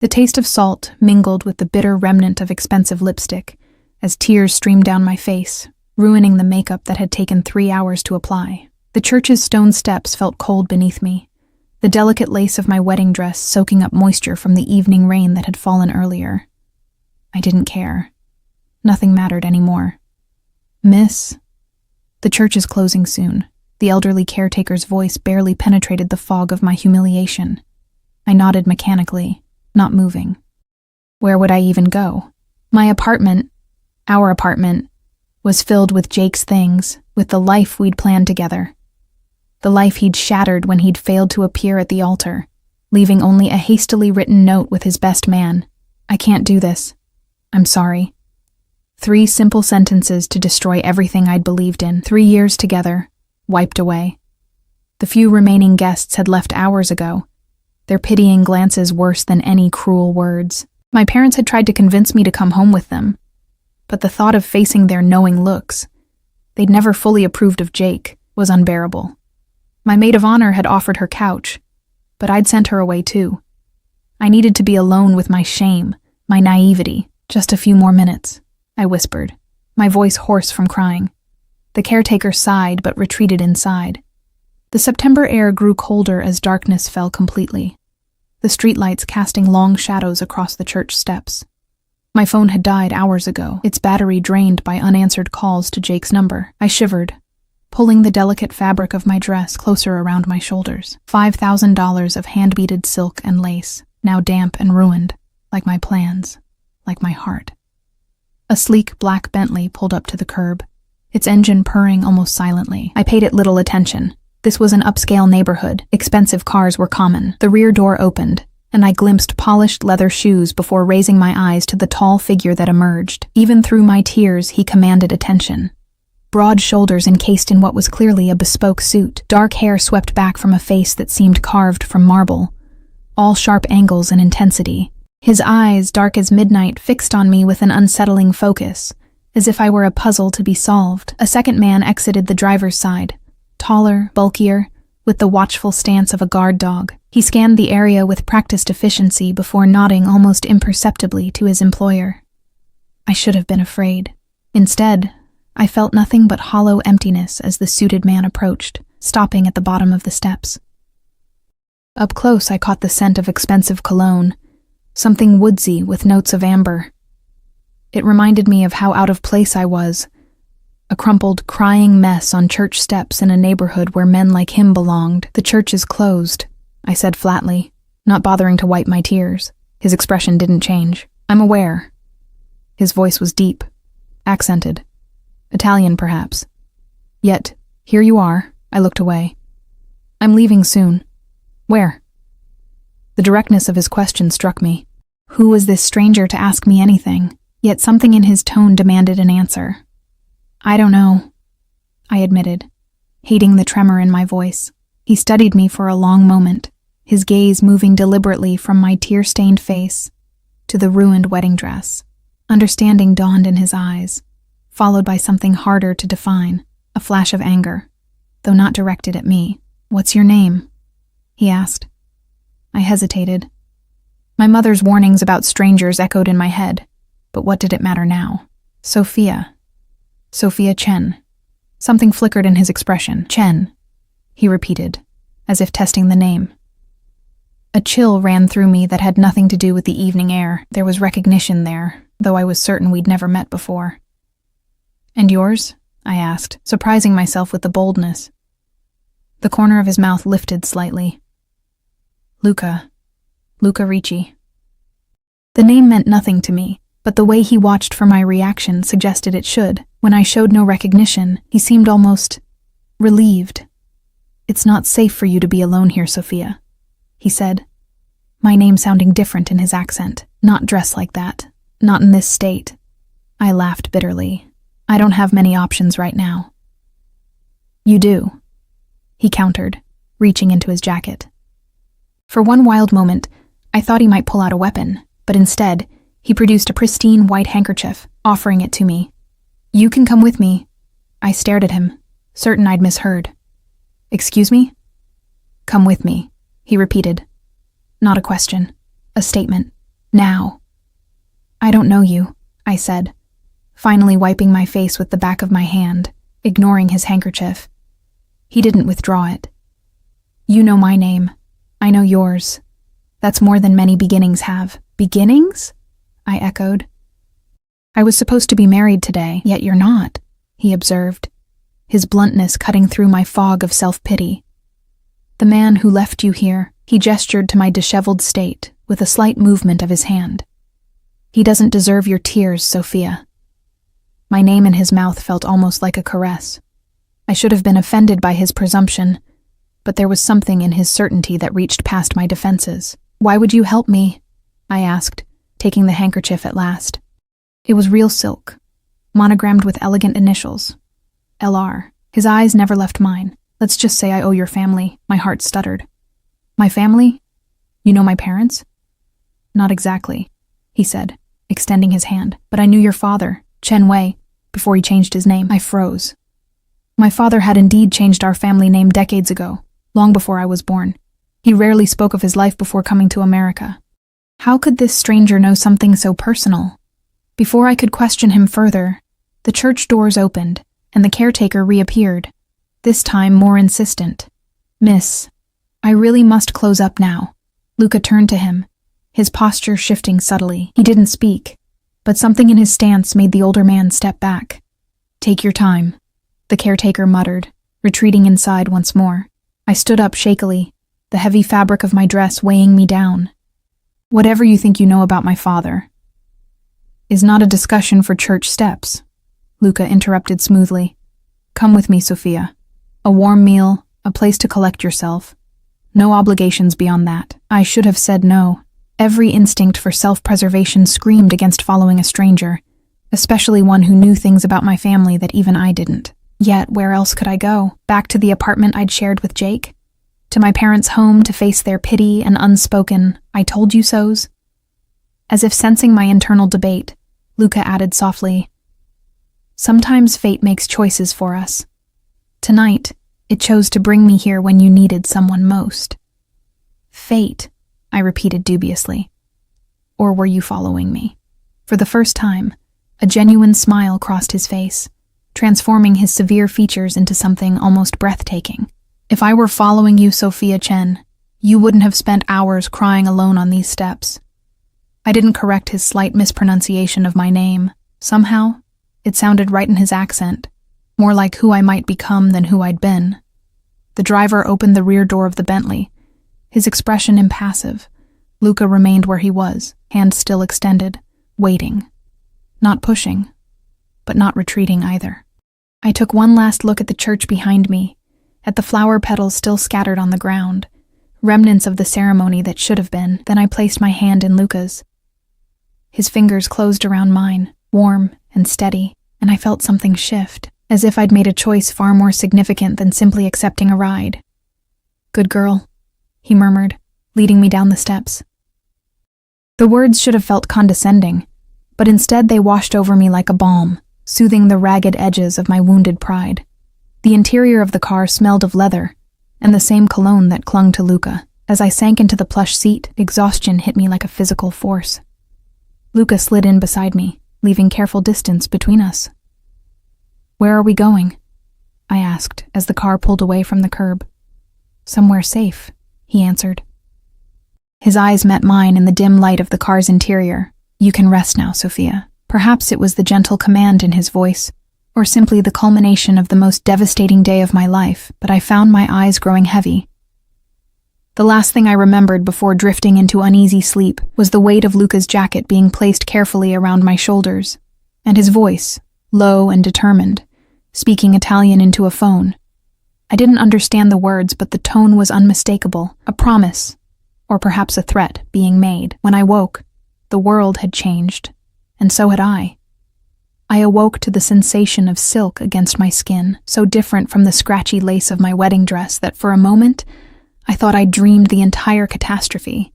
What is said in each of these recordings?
The taste of salt mingled with the bitter remnant of expensive lipstick as tears streamed down my face, ruining the makeup that had taken 3 hours to apply. The church's stone steps felt cold beneath me, the delicate lace of my wedding dress soaking up moisture from the evening rain that had fallen earlier. I didn't care. Nothing mattered anymore. "Miss, the church is closing soon." The elderly caretaker's voice barely penetrated the fog of my humiliation. I nodded mechanically, not moving. Where would I even go? My apartment, our apartment, was filled with Jake's things, with the life we'd planned together. The life he'd shattered when he'd failed to appear at the altar, leaving only a hastily written note with his best man. "I can't do this. I'm sorry." 3 simple sentences to destroy everything I'd believed in. 3 years together, wiped away. The few remaining guests had left hours ago, their pitying glances worse than any cruel words. My parents had tried to convince me to come home with them, but the thought of facing their knowing looks, they'd never fully approved of Jake, was unbearable. My maid of honor had offered her couch, but I'd sent her away too. I needed to be alone with my shame, my naivety. "Just a few more minutes," I whispered, my voice hoarse from crying. The caretaker sighed but retreated inside. The September air grew colder as darkness fell completely, the streetlights casting long shadows across the church steps. My phone had died hours ago, its battery drained by unanswered calls to Jake's number. I shivered, pulling the delicate fabric of my dress closer around my shoulders. $5,000 of hand-beaded silk and lace, now damp and ruined, like my plans, like my heart. A sleek black Bentley pulled up to the curb, its engine purring almost silently. I paid it little attention. This was an upscale neighborhood. Expensive cars were common. The rear door opened, and I glimpsed polished leather shoes before raising my eyes to the tall figure that emerged. Even through my tears, he commanded attention. Broad shoulders encased in what was clearly a bespoke suit, dark hair swept back from a face that seemed carved from marble, all sharp angles and intensity. His eyes, dark as midnight, fixed on me with an unsettling focus, as if I were a puzzle to be solved. A second man exited the driver's side, taller, bulkier, with the watchful stance of a guard dog. He scanned the area with practiced efficiency before nodding almost imperceptibly to his employer. I should have been afraid. Instead, I felt nothing but hollow emptiness as the suited man approached, stopping at the bottom of the steps. Up close, I caught the scent of expensive cologne, something woodsy with notes of amber. It reminded me of how out of place I was, a crumpled, crying mess on church steps in a neighborhood where men like him belonged. "The church is closed," I said flatly, not bothering to wipe my tears. His expression didn't change. "I'm aware." His voice was deep, accented. Italian, perhaps. "Yet, here you are." I looked away. "I'm leaving soon." "Where?" The directness of his question struck me. Who was this stranger to ask me anything? Yet something in his tone demanded an answer. "I don't know," I admitted, hating the tremor in my voice. He studied me for a long moment, his gaze moving deliberately from my tear-stained face to the ruined wedding dress. Understanding dawned in his eyes, followed by something harder to define, a flash of anger, though not directed at me. "What's your name?" he asked. I hesitated. My mother's warnings about strangers echoed in my head, but what did it matter now? "Sophia. Sophia Chen." Something flickered in his expression. "Chen," he repeated, as if testing the name. A chill ran through me that had nothing to do with the evening air. There was recognition there, though I was certain we'd never met before. "And yours?" I asked, surprising myself with the boldness. The corner of his mouth lifted slightly. Luca Ricci." The name meant nothing to me, but the way he watched for my reaction suggested it should. When I showed no recognition, he seemed almost relieved. "It's not safe for you to be alone here, Sophia," he said, my name sounding different in his accent. "Not dressed like that. Not in this state." I laughed bitterly. "I don't have many options right now." "You do," he countered, reaching into his jacket. For one wild moment, I thought he might pull out a weapon, but instead, he produced a pristine white handkerchief, offering it to me. "You can come with me." I stared at him, certain I'd misheard. "Excuse me?" "Come with me," he repeated. Not a question, a statement. Now. I don't know you, I said, finally wiping my face with the back of my hand, ignoring his handkerchief. He didn't withdraw it. You know my name. I know yours. That's more than many beginnings have. Beginnings? I echoed. I was supposed to be married today, yet you're not, he observed, his bluntness cutting through my fog of self-pity. The man who left you here, he gestured to my disheveled state with a slight movement of his hand. He doesn't deserve your tears, Sophia. My name in his mouth felt almost like a caress. I should have been offended by his presumption, but there was something in his certainty that reached past my defenses. Why would you help me? I asked, taking the handkerchief at last. It was real silk, monogrammed with elegant initials. LR. His eyes never left mine. Let's just say I owe your family. My heart stuttered. My family? You know my parents? Not exactly, he said, extending his hand. But I knew your father, Chen Wei, before he changed his name. I froze. My father had indeed changed our family name decades ago, long before I was born. He rarely spoke of his life before coming to America. How could this stranger know something so personal? Before I could question him further, the church doors opened, and the caretaker reappeared, this time more insistent. Miss, I really must close up now. Luca turned to him, his posture shifting subtly. He didn't speak, but something in his stance made the older man step back. Take your time, the caretaker muttered, retreating inside once more. I stood up shakily, the heavy fabric of my dress weighing me down. Whatever you think you know about my father is not a discussion for church steps, Luca interrupted smoothly. Come with me, Sophia. A warm meal, a place to collect yourself. No obligations beyond that. I should have said no. Every instinct for self-preservation screamed against following a stranger, especially one who knew things about my family that even I didn't. Yet, where else could I go? Back to the apartment I'd shared with Jake? To my parents' home to face their pity and unspoken, I told you so's? As if sensing my internal debate, Luca added softly, sometimes fate makes choices for us. Tonight, it chose to bring me here when you needed someone most. Fate, I repeated dubiously. Or were you following me? For the first time, a genuine smile crossed his face, transforming his severe features into something almost breathtaking. If I were following you, Sophia Chen, you wouldn't have spent hours crying alone on these steps. I didn't correct his slight mispronunciation of my name. Somehow, it sounded right in his accent, more like who I might become than who I'd been. The driver opened the rear door of the Bentley, his expression impassive. Luca remained where he was, hand still extended, waiting. Not pushing, but not retreating either. I took one last look at the church behind me, at the flower petals still scattered on the ground, remnants of the ceremony that should have been. Then I placed my hand in Luca's. His fingers closed around mine, warm and steady, and I felt something shift, as if I'd made a choice far more significant than simply accepting a ride. Good girl, he murmured, leading me down the steps. The words should have felt condescending, but instead they washed over me like a balm, soothing the ragged edges of my wounded pride. The interior of the car smelled of leather, and the same cologne that clung to Luca. As I sank into the plush seat, exhaustion hit me like a physical force. Luca slid in beside me, leaving careful distance between us. Where are we going? I asked as the car pulled away from the curb. Somewhere safe, he answered. His eyes met mine in the dim light of the car's interior. You can rest now, Sophia. Perhaps it was the gentle command in his voice, or simply the culmination of the most devastating day of my life, but I found my eyes growing heavy. The last thing I remembered before drifting into uneasy sleep was the weight of Luca's jacket being placed carefully around my shoulders, and his voice, low and determined, speaking Italian into a phone. I didn't understand the words, but the tone was unmistakable, a promise, or perhaps a threat, being made. When I woke, the world had changed, and so had I. I awoke to the sensation of silk against my skin, so different from the scratchy lace of my wedding dress that for a moment, I thought I'd dreamed the entire catastrophe.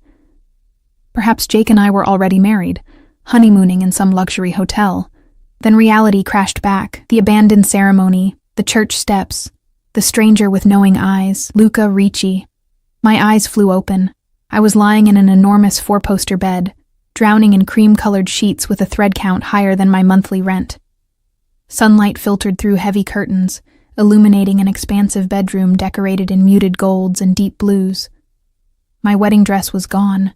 Perhaps Jake and I were already married, honeymooning in some luxury hotel. Then reality crashed back, the abandoned ceremony, the church steps, the stranger with knowing eyes, Luca Ricci. My eyes flew open. I was lying in an enormous four-poster bed, drowning in cream-colored sheets with a thread count higher than my monthly rent. Sunlight filtered through heavy curtains, illuminating an expansive bedroom decorated in muted golds and deep blues. My wedding dress was gone,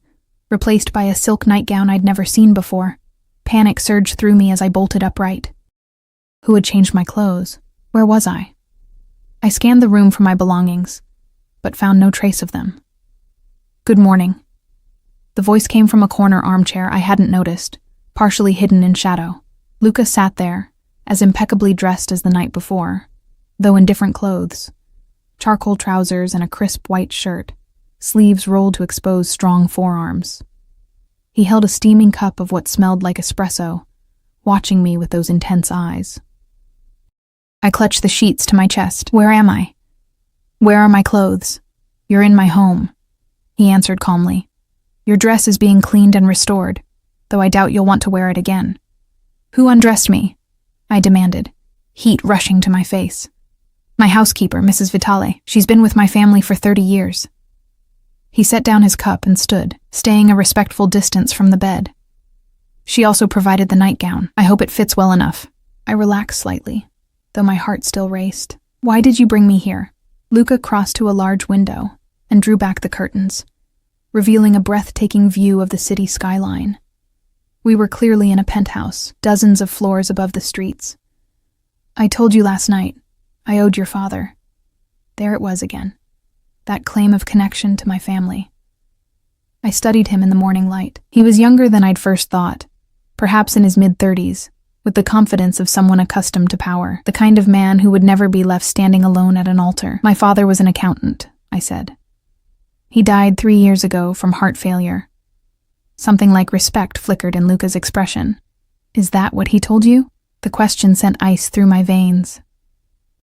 replaced by a silk nightgown I'd never seen before. Panic surged through me as I bolted upright. Who had changed my clothes? Where was I? I scanned the room for my belongings, but found no trace of them. "Good morning." The voice came from a corner armchair I hadn't noticed, partially hidden in shadow. Luca sat there, as impeccably dressed as the night before, though in different clothes. Charcoal trousers and a crisp white shirt, sleeves rolled to expose strong forearms. He held a steaming cup of what smelled like espresso, watching me with those intense eyes. I clutched the sheets to my chest. "Where am I? Where are my clothes?" "You're in my home," he answered calmly. "Your dress is being cleaned and restored, though I doubt you'll want to wear it again." "Who undressed me?" I demanded, heat rushing to my face. "My housekeeper, Mrs. Vitale. She's been with my family for 30 years. He set down his cup and stood, staying a respectful distance from the bed. "She also provided the nightgown. I hope it fits well enough." I relaxed slightly, though my heart still raced. "Why did you bring me here?" Luca crossed to a large window and drew back the curtains, revealing a breathtaking view of the city skyline. We were clearly in a penthouse, dozens of floors above the streets. "I told you last night, I owed your father." There it was again, that claim of connection to my family. I studied him in the morning light. He was younger than I'd first thought, perhaps in his mid-30s, with the confidence of someone accustomed to power, the kind of man who would never be left standing alone at an altar. "My father was an accountant," I said. "He died 3 years ago from heart failure." Something like respect flickered in Luca's expression. "Is that what he told you?" The question sent ice through my veins.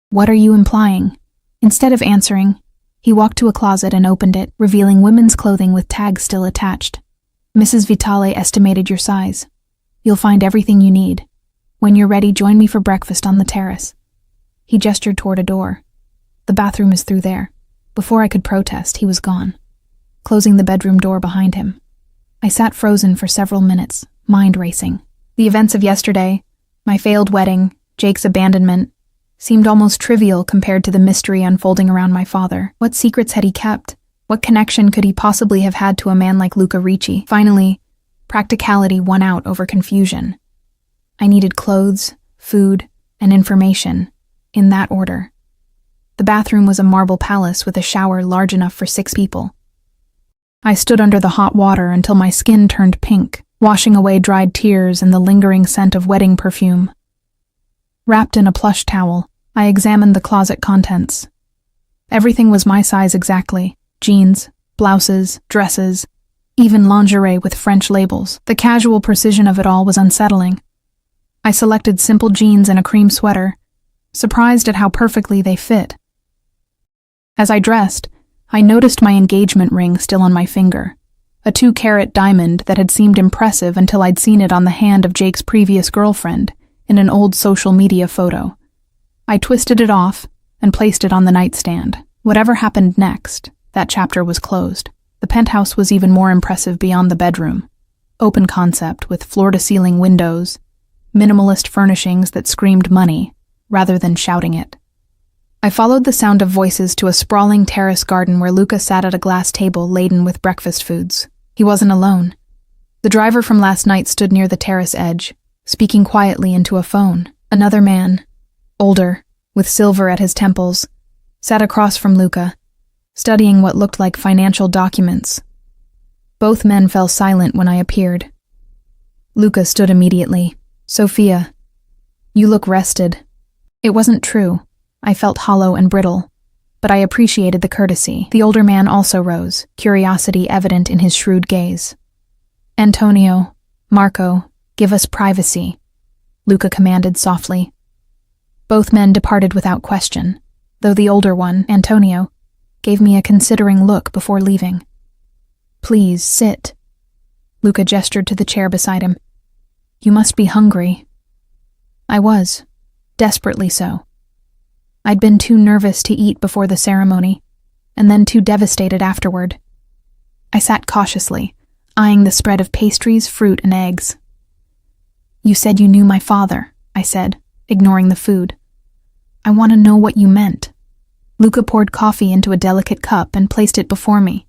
"What are you implying?" Instead of answering, he walked to a closet and opened it, revealing women's clothing with tags still attached. "Mrs. Vitale estimated your size. You'll find everything you need. When you're ready, join me for breakfast on the terrace." He gestured toward a door. "The bathroom is through there." Before I could protest, he was gone, closing the bedroom door behind him. I sat frozen for several minutes, mind racing. The events of yesterday, my failed wedding, Jake's abandonment, seemed almost trivial compared to the mystery unfolding around my father. What secrets had he kept? What connection could he possibly have had to a man like Luca Ricci? Finally, practicality won out over confusion. I needed clothes, food, and information, in that order. The bathroom was a marble palace with a shower large enough for 6 people. I stood under the hot water until my skin turned pink, washing away dried tears and the lingering scent of wedding perfume. Wrapped in a plush towel, I examined the closet contents. Everything was my size exactly: jeans, blouses, dresses, even lingerie with French labels. The casual precision of it all was unsettling. I selected simple jeans and a cream sweater, surprised at how perfectly they fit. As I dressed, I noticed my engagement ring still on my finger, a 2-carat diamond that had seemed impressive until I'd seen it on the hand of Jake's previous girlfriend in an old social media photo. I twisted it off and placed it on the nightstand. Whatever happened next, that chapter was closed. The penthouse was even more impressive beyond the bedroom. Open concept with floor-to-ceiling windows, minimalist furnishings that screamed money rather than shouting it. I followed the sound of voices to a sprawling terrace garden where Luca sat at a glass table laden with breakfast foods. He wasn't alone. The driver from last night stood near the terrace edge, speaking quietly into a phone. Another man, older, with silver at his temples, sat across from Luca, studying what looked like financial documents. Both men fell silent when I appeared. Luca stood immediately. "Sophia, you look rested." It wasn't true. I felt hollow and brittle, but I appreciated the courtesy. The older man also rose, curiosity evident in his shrewd gaze. "Antonio, Marco, give us privacy," Luca commanded softly. Both men departed without question, though the older one, Antonio, gave me a considering look before leaving. "Please, sit." Luca gestured to the chair beside him. "You must be hungry." I was, desperately so. I'd been too nervous to eat before the ceremony, and then too devastated afterward. I sat cautiously, eyeing the spread of pastries, fruit, and eggs. "You said you knew my father," I said, ignoring the food. "I want to know what you meant." Luca poured coffee into a delicate cup and placed it before me.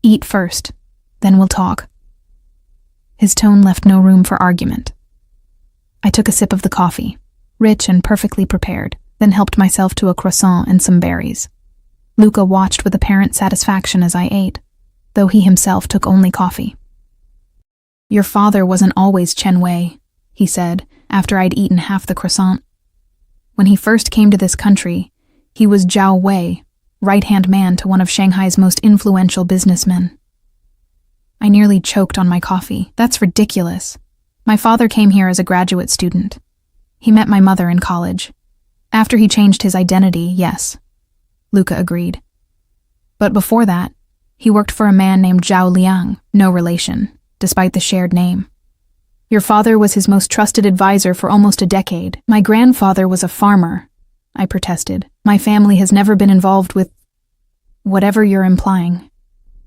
"Eat first, then we'll talk." His tone left no room for argument. I took a sip of the coffee, rich and perfectly prepared, then helped myself to a croissant and some berries. Luca watched with apparent satisfaction as I ate, though he himself took only coffee. "Your father wasn't always Chen Wei," he said, after I'd eaten half the croissant. "When he first came to this country, he was Zhao Wei, right-hand man to one of Shanghai's most influential businessmen." I nearly choked on my coffee. "That's ridiculous. My father came here as a graduate student. He met my mother in college. After he changed his identity, yes," Luca agreed. "But before that, he worked for a man named Zhao Liang, no relation, despite the shared name. Your father was his most trusted advisor for almost a decade. My grandfather was a farmer," I protested. "My family has never been involved with whatever you're implying."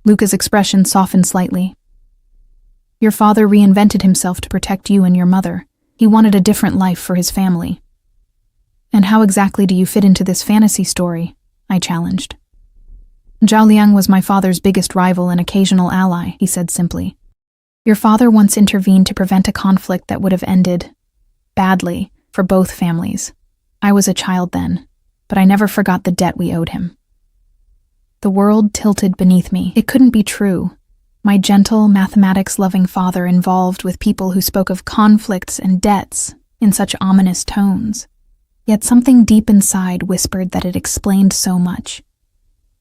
Luca's expression softened slightly. "Your father reinvented himself to protect you and your mother. He wanted a different life for his family." "And how exactly do you fit into this fantasy story?" I challenged. "Zhao Liang was my father's biggest rival and occasional ally," he said simply. "Your father once intervened to prevent a conflict that would have ended badly for both families. I was a child then, but I never forgot the debt we owed him." The world tilted beneath me. It couldn't be true. My gentle, mathematics-loving father involved with people who spoke of conflicts and debts in such ominous tones. Yet something deep inside whispered that it explained so much.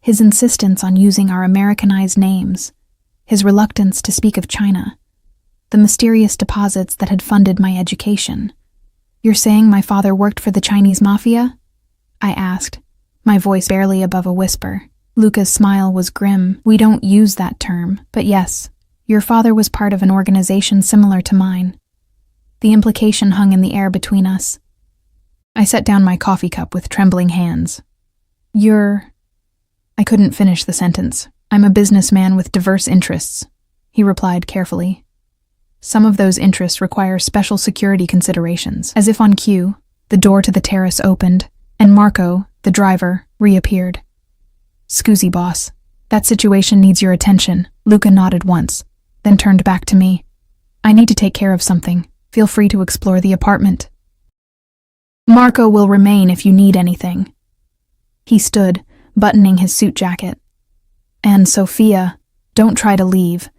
His insistence on using our Americanized names, his reluctance to speak of China, the mysterious deposits that had funded my education. "You're saying my father worked for the Chinese Mafia?" I asked, my voice barely above a whisper. Luca's smile was grim. "We don't use that term, but yes, your father was part of an organization similar to mine." The implication hung in the air between us. I set down my coffee cup with trembling hands. I couldn't finish the sentence. "I'm a businessman with diverse interests," he replied carefully. "Some of those interests require special security considerations." As if on cue, the door to the terrace opened, and Marco, the driver, reappeared. "Scusi, boss. That situation needs your attention." Luca nodded once, then turned back to me. "I need to take care of something. Feel free to explore the apartment. Marco will remain if you need anything." He stood, buttoning his suit jacket. "And Sophia, don't try to leave.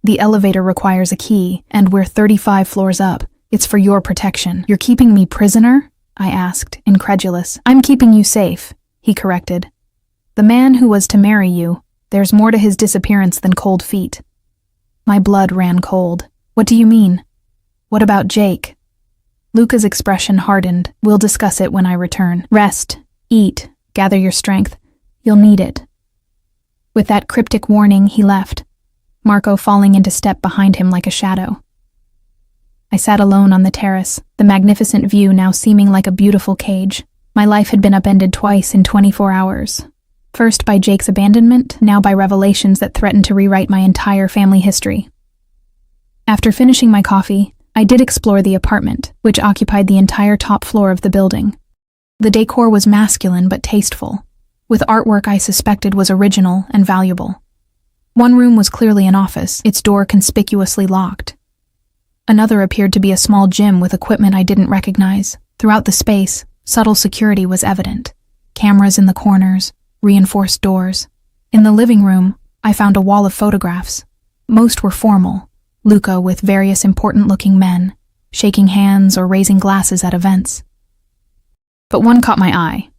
The elevator requires a key, and we're 35 floors up. It's for your protection." "You're keeping me prisoner?" I asked, incredulous. "I'm keeping you safe," he corrected. "The man who was to marry you, there's more to his disappearance than cold feet." My blood ran cold. "What do you mean? What about Jake?" Luca's expression hardened. "We'll discuss it when I return. Rest, eat, gather your strength. You'll need it." With that cryptic warning, he left, Marco falling into step behind him like a shadow. I sat alone on the terrace, the magnificent view now seeming like a beautiful cage. My life had been upended twice in 24 hours. First by Jake's abandonment, now by revelations that threatened to rewrite my entire family history. After finishing my coffee, I did explore the apartment, which occupied the entire top floor of the building. The decor was masculine but tasteful, with artwork I suspected was original and valuable. One room was clearly an office, its door conspicuously locked. Another appeared to be a small gym with equipment I didn't recognize. Throughout the space, subtle security was evident. Cameras in the corners, reinforced doors. In the living room, I found a wall of photographs. Most were formal, Luca with various important-looking men, shaking hands or raising glasses at events. But one caught my eye.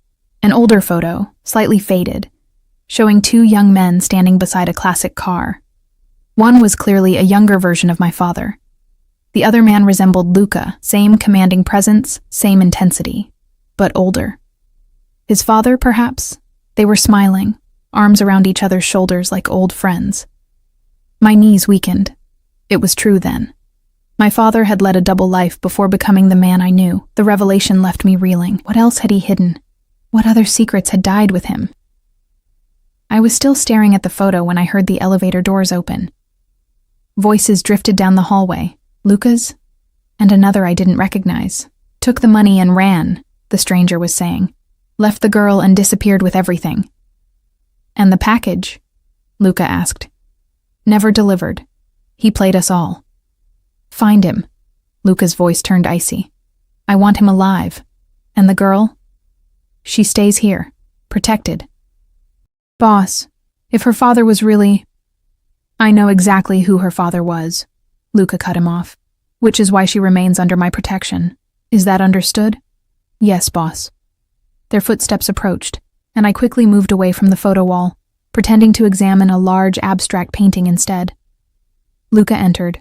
An older photo, slightly faded, showing two young men standing beside a classic car. One was clearly a younger version of my father. The other man resembled Luca, same commanding presence, same intensity, but older. His father, perhaps? They were smiling, arms around each other's shoulders like old friends. My knees weakened. It was true then. My father had led a double life before becoming the man I knew. The revelation left me reeling. What else had he hidden? What other secrets had died with him? I was still staring at the photo when I heard the elevator doors open. Voices drifted down the hallway. Luca's? And another I didn't recognize. Took the money and ran, the stranger was saying. Left the girl and disappeared with everything. And the package? Luca asked. Never delivered. He played us all. Find him. Luca's voice turned icy. I want him alive. And the girl? She stays here, protected. Boss, if her father was really... I know exactly who her father was. Luca cut him off. Which is why she remains under my protection. Is that understood? Yes, boss. Their footsteps approached, and I quickly moved away from the photo wall, pretending to examine a large abstract painting instead. Luca entered,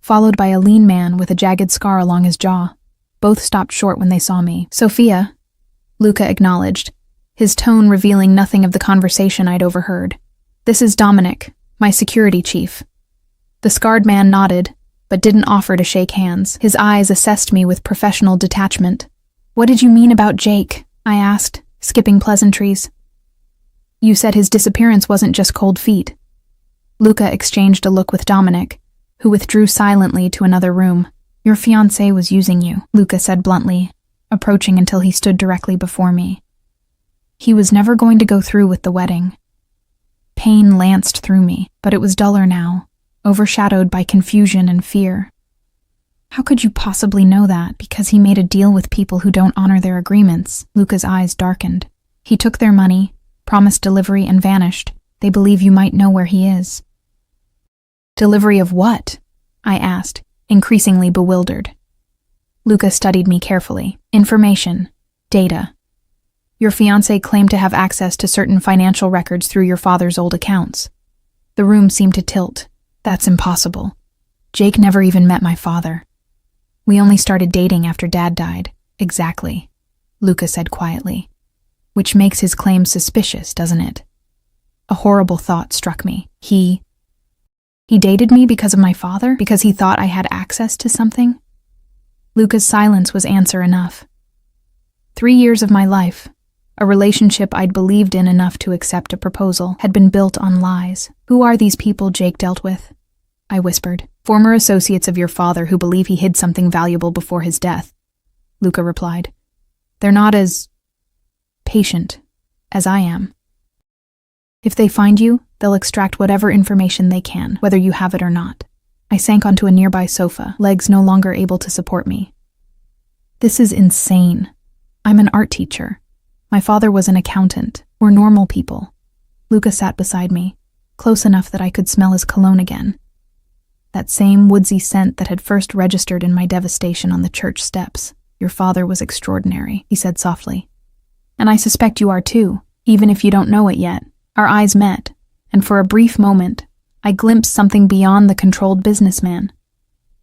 followed by a lean man with a jagged scar along his jaw. Both stopped short when they saw me. Sophia, Luca acknowledged, his tone revealing nothing of the conversation I'd overheard. This is Dominic, my security chief. The scarred man nodded, but didn't offer to shake hands. His eyes assessed me with professional detachment. What did you mean about Jake? I asked, skipping pleasantries. You said his disappearance wasn't just cold feet. Luca exchanged a look with Dominic, who withdrew silently to another room. Your fiancé was using you, Luca said bluntly, approaching until he stood directly before me. He was never going to go through with the wedding. Pain lanced through me, but it was duller now, overshadowed by confusion and fear. How could you possibly know that because he made a deal with people who don't honor their agreements? Luca's eyes darkened. He took their money, promised delivery, and vanished. They believe you might know where he is. Delivery of what? I asked, increasingly bewildered. Luca studied me carefully. Information. Data. Your fiancé claimed to have access to certain financial records through your father's old accounts. The room seemed to tilt. That's impossible. Jake never even met my father. We only started dating after Dad died. Exactly, Luca said quietly. Which makes his claim suspicious, doesn't it? A horrible thought struck me. He dated me because of my father? Because he thought I had access to something? Luca's silence was answer enough. 3 years of my life, a relationship I'd believed in enough to accept a proposal, had been built on lies. Who are these people Jake dealt with? I whispered. Former associates of your father who believe he hid something valuable before his death, Luca replied. They're not as patient as I am. If they find you, they'll extract whatever information they can, whether you have it or not. I sank onto a nearby sofa, legs no longer able to support me. This is insane. I'm an art teacher. My father was an accountant. We're normal people. Luca sat beside me, close enough that I could smell his cologne again. That same woodsy scent that had first registered in my devastation on the church steps. Your father was extraordinary, he said softly. And I suspect you are too, even if you don't know it yet. Our eyes met, and for a brief moment, I glimpsed something beyond the controlled businessman.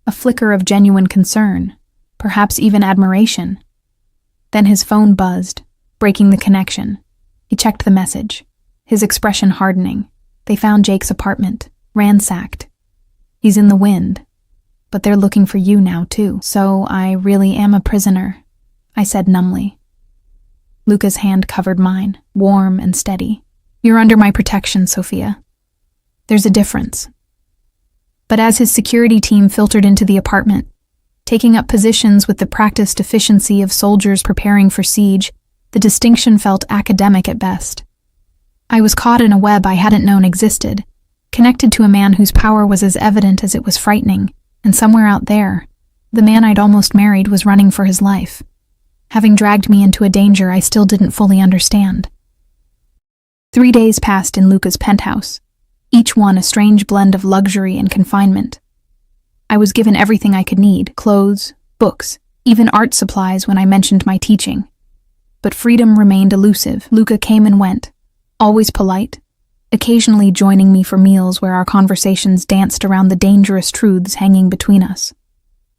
A flicker of genuine concern, perhaps even admiration. Then his phone buzzed, breaking the connection. He checked the message, his expression hardening. They found Jake's apartment, ransacked. He's in the wind, but they're looking for you now too. So I really am a prisoner, I said numbly. Luca's hand covered mine, warm and steady. You're under my protection, Sophia. There's a difference. But as his security team filtered into the apartment, taking up positions with the practiced efficiency of soldiers preparing for siege, the distinction felt academic at best. I was caught in a web I hadn't known existed, connected to a man whose power was as evident as it was frightening, and somewhere out there, the man I'd almost married was running for his life, having dragged me into a danger I still didn't fully understand. 3 days passed in Luca's penthouse, each one a strange blend of luxury and confinement. I was given everything I could need, clothes, books, even art supplies when I mentioned my teaching. But freedom remained elusive. Luca came and went, always polite, occasionally joining me for meals where our conversations danced around the dangerous truths hanging between us.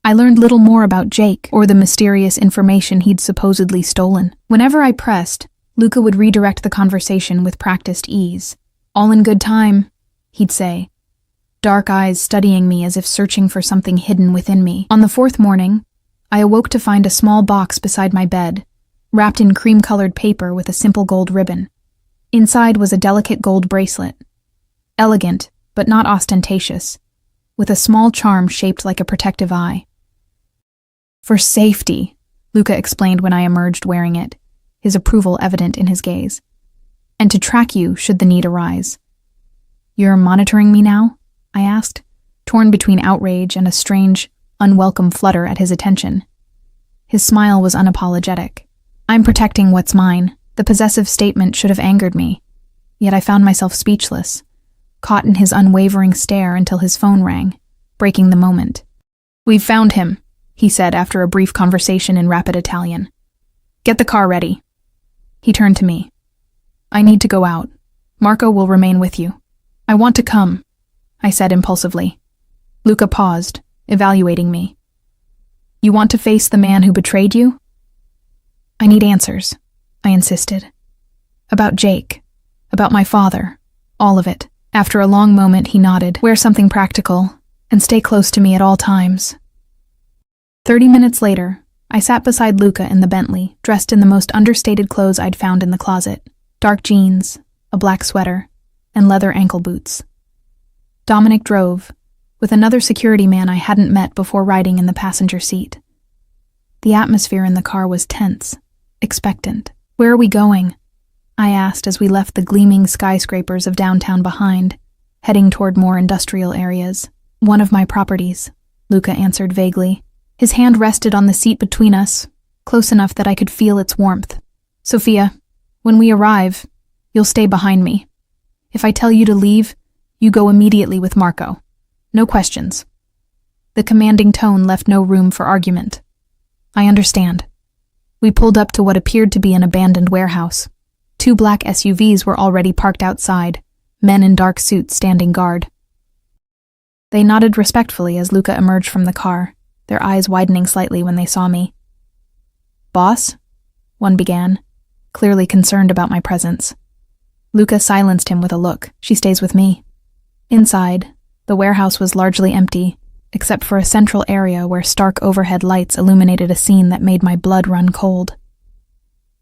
I learned little more about Jake or the mysterious information he'd supposedly stolen. Whenever I pressed, Luca would redirect the conversation with practiced ease. All in good time, he'd say, dark eyes studying me as if searching for something hidden within me. On the 4th morning, I awoke to find a small box beside my bed, wrapped in cream-colored paper with a simple gold ribbon. Inside was a delicate gold bracelet. Elegant, but not ostentatious. with a small charm shaped like a protective eye. "For safety," Luca explained when I emerged wearing it, his approval evident in his gaze. "And to track you should the need arise." "You're monitoring me now?" I asked, torn between outrage and a strange, unwelcome flutter at his attention. His smile was unapologetic. "I'm protecting what's mine." The possessive statement should have angered me, yet I found myself speechless, caught in his unwavering stare until his phone rang, breaking the moment. "We've found him," he said after a brief conversation in rapid Italian. "Get the car ready." He turned to me. "I need to go out. Marco will remain with you." "I want to come," I said impulsively. Luca paused, evaluating me. "You want to face the man who betrayed you?" "I need answers," I insisted. "About Jake, about my father, all of it." After a long moment, he nodded. "Wear something practical, and stay close to me at all times." 30 minutes later, I sat beside Luca in the Bentley, dressed in the most understated clothes I'd found in the closet. Dark jeans, a black sweater, and leather ankle boots. Dominic drove, with another security man I hadn't met before riding in the passenger seat. The atmosphere in the car was tense, expectant. "Where are we going?" I asked as we left the gleaming skyscrapers of downtown behind, heading toward more industrial areas. "One of my properties," Luca answered vaguely. His hand rested on the seat between us, close enough that I could feel its warmth. "Sophia, when we arrive, you'll stay behind me. If I tell you to leave, you go immediately with Marco. No questions." The commanding tone left no room for argument. "I understand." We pulled up to what appeared to be an abandoned warehouse. 2 black SUVs were already parked outside, men in dark suits standing guard. They nodded respectfully as Luca emerged from the car, their eyes widening slightly when they saw me. "Boss?" one began, clearly concerned about my presence. Luca silenced him with a look. "She stays with me." Inside, the warehouse was largely empty, except for a central area where stark overhead lights illuminated a scene that made my blood run cold.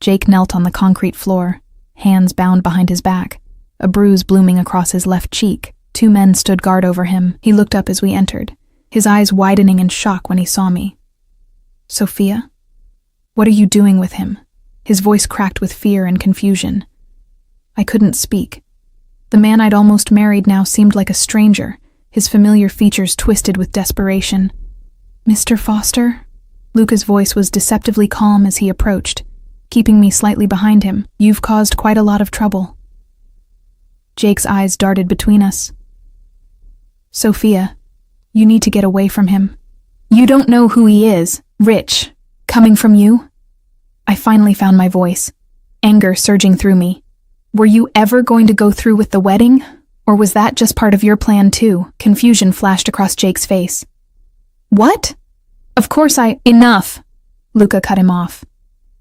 Jake knelt on the concrete floor, hands bound behind his back, a bruise blooming across his left cheek. 2 men stood guard over him. He looked up as we entered, his eyes widening in shock when he saw me. "Sophia? What are you doing with him?" His voice cracked with fear and confusion. I couldn't speak. The man I'd almost married now seemed like a stranger, his familiar features twisted with desperation. "Mr. Foster?" Luca's voice was deceptively calm as he approached, keeping me slightly behind him. "You've caused quite a lot of trouble." Jake's eyes darted between us. "Sophia, you need to get away from him. You don't know who he is. Rich. Coming from you?" I finally found my voice, anger surging through me. "Were you ever going to go through with the wedding? Or was that just part of your plan too?" Confusion flashed across Jake's face. "What? Of course Enough!" Luca cut him off.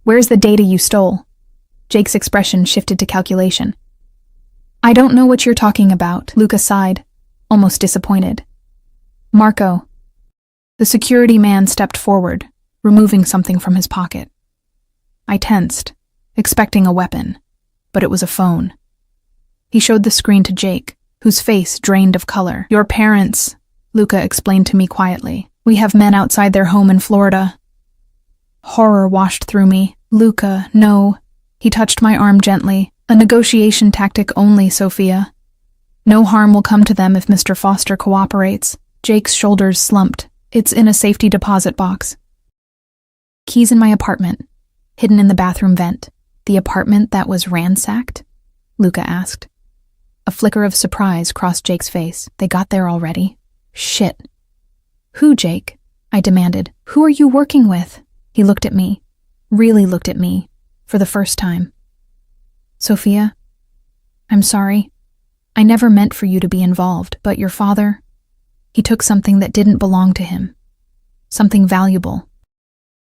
"Where's the data you stole?" Jake's expression shifted to calculation. "I don't know what you're talking about," Luca sighed, almost disappointed. "Marco." The security man stepped forward, removing something from his pocket. I tensed, expecting a weapon, but it was a phone. He showed the screen to Jake, whose face drained of color. "Your parents," Luca explained to me quietly. "We have men outside their home in Florida." Horror washed through me. "Luca, no." He touched my arm gently. "A negotiation tactic only, Sophia. No harm will come to them if Mr. Foster cooperates." Jake's shoulders slumped. "It's in a safety deposit box." "Keys in my apartment, hidden in the bathroom vent." "The apartment that was ransacked?" Luca asked. A flicker of surprise crossed Jake's face. "They got there already? Shit." "Who, Jake?" I demanded. "Who are you working with?" He looked at me, really looked at me, for the first time. "Sophia, I'm sorry. I never meant for you to be involved, but your father, he took something that didn't belong to him. Something valuable."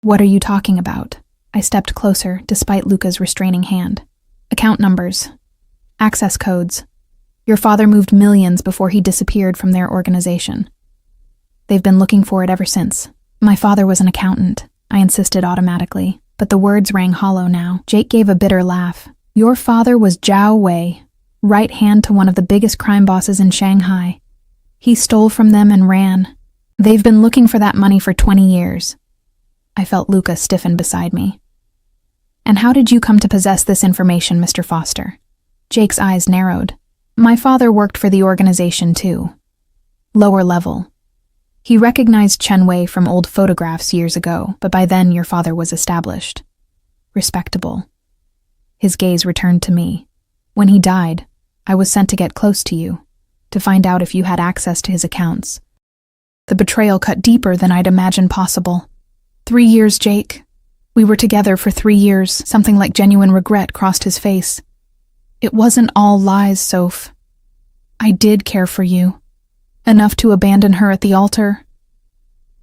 "What are you talking about?" I stepped closer, despite Luca's restraining hand. "Account numbers. Access codes. Your father moved millions before he disappeared from their organization. They've been looking for it ever since." "My father was an accountant," I insisted automatically, but the words rang hollow now. Jake gave a bitter laugh. "Your father was Zhao Wei, right hand to one of the biggest crime bosses in Shanghai. He stole from them and ran. They've been looking for that money for 20 years. I felt Luca stiffen beside me. And how did you come to possess this information, Mr. Foster? Jake's eyes narrowed. My father worked for the organization too. Lower level. He recognized Chen Wei from old photographs years ago, but by then your father was established. Respectable. His gaze returned to me. When he died, I was sent to get close to you, to find out if you had access to his accounts. The betrayal cut deeper than I'd imagined possible. 3 years, Jake. We were together for 3 years. Something like genuine regret crossed his face. It wasn't all lies, Soph. I did care for you. Enough to abandon her at the altar.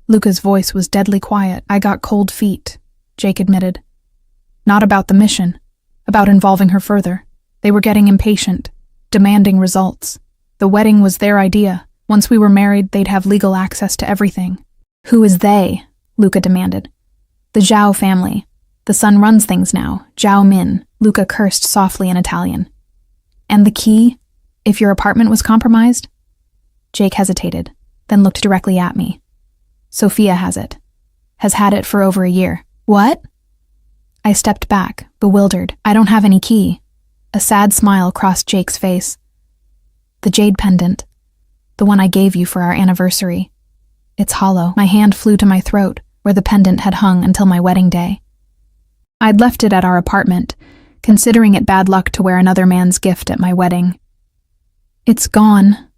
Luca's voice was deadly quiet. I got cold feet, Jake admitted. Not about the mission, about involving her further. They were getting impatient, demanding results. The wedding was their idea. Once we were married, they'd have legal access to everything. Who is they? Luca demanded. The Zhao family. The son runs things now. Zhao Min. Luca cursed softly in Italian. And the key? If your apartment was compromised? Jake hesitated, then looked directly at me. Sophia has it. Has had it for over a year. What? I stepped back, bewildered. I don't have any key. A sad smile crossed Jake's face. The jade pendant. The one I gave you for our anniversary. It's hollow. My hand flew to my throat, where the pendant had hung until my wedding day. I'd left it at our apartment, considering it bad luck to wear another man's gift at my wedding. It's gone,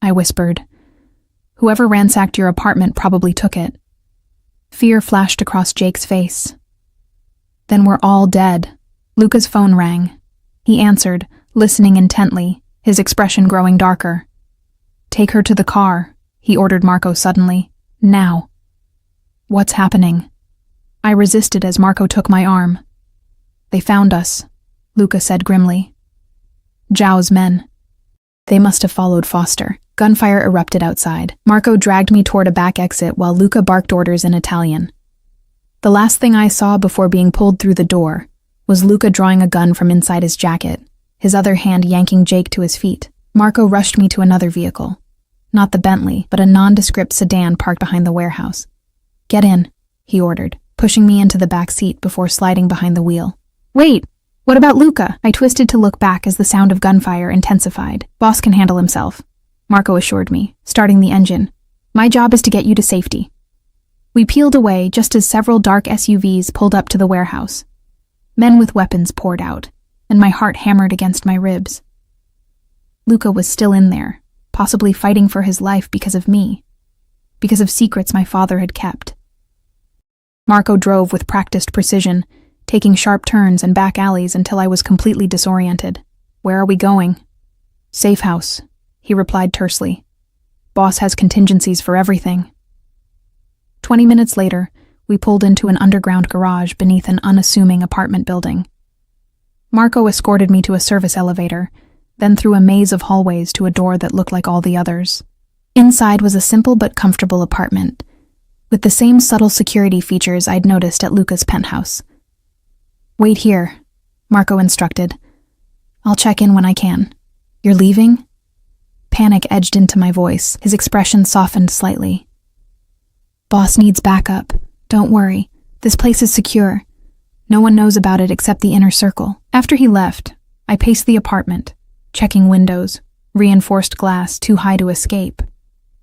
I whispered. Whoever ransacked your apartment probably took it. Fear flashed across Jake's face. Then we're all dead. Luca's phone rang. He answered, listening intently, his expression growing darker. Take her to the car, he ordered Marco suddenly. Now. What's happening? I resisted as Marco took my arm. They found us, Luca said grimly. Zhao's men. They must have followed Foster. Gunfire erupted outside. Marco dragged me toward a back exit while Luca barked orders in Italian. The last thing I saw before being pulled through the door was Luca drawing a gun from inside his jacket, his other hand yanking Jake to his feet. Marco rushed me to another vehicle. Not the Bentley, but a nondescript sedan parked behind the warehouse. Get in, he ordered, pushing me into the back seat before sliding behind the wheel. Wait! What about Luca? I twisted to look back as the sound of gunfire intensified. Boss can handle himself, Marco assured me, starting the engine. My job is to get you to safety. We peeled away just as several dark SUVs pulled up to the warehouse. Men with weapons poured out, and my heart hammered against my ribs. Luca was still in there, possibly fighting for his life because of me, because of secrets my father had kept. Marco drove with practiced precision, taking sharp turns and back alleys until I was completely disoriented. Where are we going? Safe house, he replied tersely. Boss has contingencies for everything. 20 minutes later, we pulled into an underground garage beneath an unassuming apartment building. Marco escorted me to a service elevator, then through a maze of hallways to a door that looked like all the others. Inside was a simple but comfortable apartment, with the same subtle security features I'd noticed at Luca's penthouse. Wait here, Marco instructed. I'll check in when I can. You're leaving? Panic edged into my voice, his expression softened slightly. Boss needs backup. Don't worry. This place is secure. No one knows about it except the inner circle. After he left, I paced the apartment, checking windows, reinforced glass too high to escape,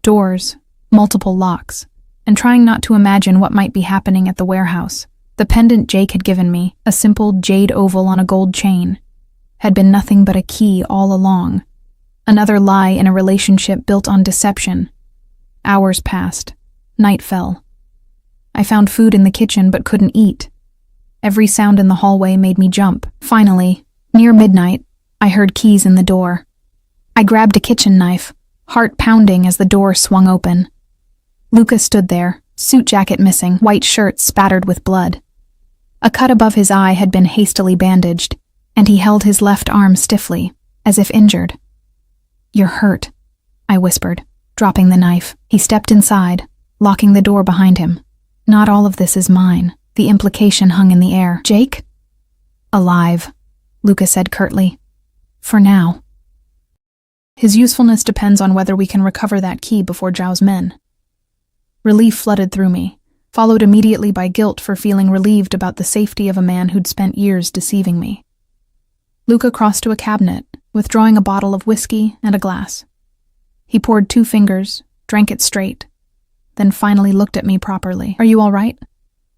doors, multiple locks, and trying not to imagine what might be happening at the warehouse. The pendant Jake had given me, a simple jade oval on a gold chain, had been nothing but a key all along. Another lie in a relationship built on deception. Hours passed. Night fell. I found food in the kitchen but couldn't eat. Every sound in the hallway made me jump. Finally, near midnight, I heard keys in the door. I grabbed a kitchen knife, heart pounding as the door swung open. Luca stood there, suit jacket missing, white shirt spattered with blood. A cut above his eye had been hastily bandaged, and he held his left arm stiffly, as if injured. You're hurt, I whispered, dropping the knife. He stepped inside, locking the door behind him. Not all of this is mine. The implication hung in the air. Jake? Alive, Luca said curtly. For now. His usefulness depends on whether we can recover that key before Zhao's men. Relief flooded through me, followed immediately by guilt for feeling relieved about the safety of a man who'd spent years deceiving me. Luca crossed to a cabinet, withdrawing a bottle of whiskey and a glass. He poured 2 fingers, drank it straight, then finally looked at me properly. "Are you all right?"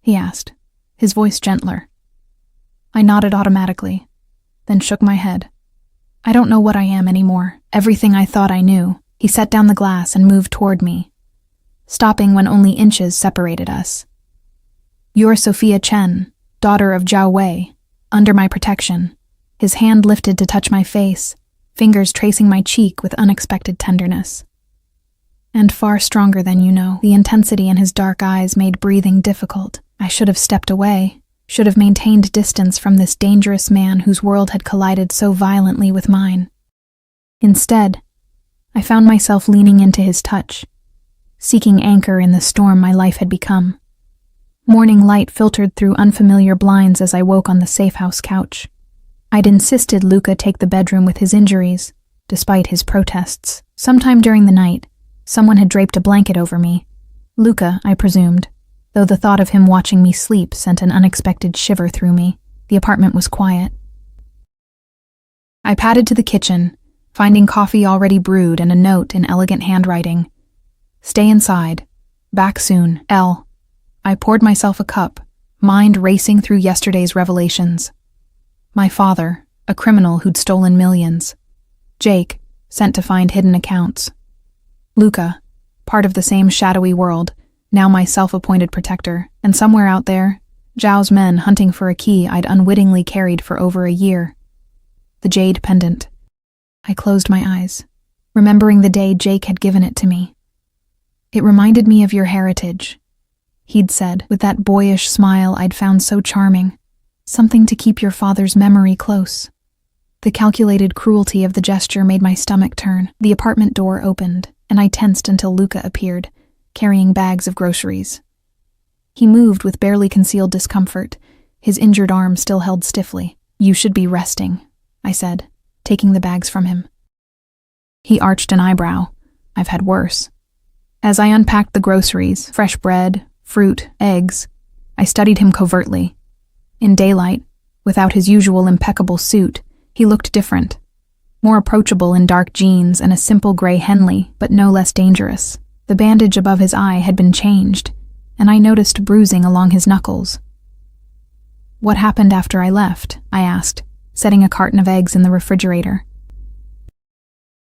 he asked, his voice gentler. I nodded automatically, then shook my head. "I don't know what I am anymore. Everything I thought I knew." He set down the glass and moved toward me, stopping when only inches separated us. "You're Sophia Chen, daughter of Zhao Wei, under my protection." His hand lifted to touch my face, fingers tracing my cheek with unexpected tenderness. "And far stronger than you know." The intensity in his dark eyes made breathing difficult. I should have stepped away, should have maintained distance from this dangerous man whose world had collided so violently with mine. Instead, I found myself leaning into his touch, seeking anchor in the storm my life had become. Morning light filtered through unfamiliar blinds as I woke on the safe house couch. I'd insisted Luca take the bedroom with his injuries, despite his protests. Sometime during the night, someone had draped a blanket over me. Luca, I presumed, though the thought of him watching me sleep sent an unexpected shiver through me. The apartment was quiet. I padded to the kitchen, finding coffee already brewed and a note in elegant handwriting. "Stay inside. Back soon, L." I poured myself a cup, mind racing through yesterday's revelations. My father, a criminal who'd stolen millions. Jake, sent to find hidden accounts. Luca, part of the same shadowy world, now my self-appointed protector, and somewhere out there, Zhao's men hunting for a key I'd unwittingly carried for over a year. The jade pendant. I closed my eyes, remembering the day Jake had given it to me. "It reminded me of your heritage," he'd said, with that boyish smile I'd found so charming. "Something to keep your father's memory close." The calculated cruelty of the gesture made my stomach turn. The apartment door opened, and I tensed until Luca appeared, carrying bags of groceries. He moved with barely concealed discomfort, his injured arm still held stiffly. "You should be resting," I said, taking the bags from him. He arched an eyebrow. "I've had worse." As I unpacked the groceries, fresh bread, fruit, eggs, I studied him covertly. In daylight, without his usual impeccable suit, he looked different. More approachable in dark jeans and a simple gray Henley, but no less dangerous. The bandage above his eye had been changed, and I noticed bruising along his knuckles. "What happened after I left?" I asked, setting a carton of eggs in the refrigerator.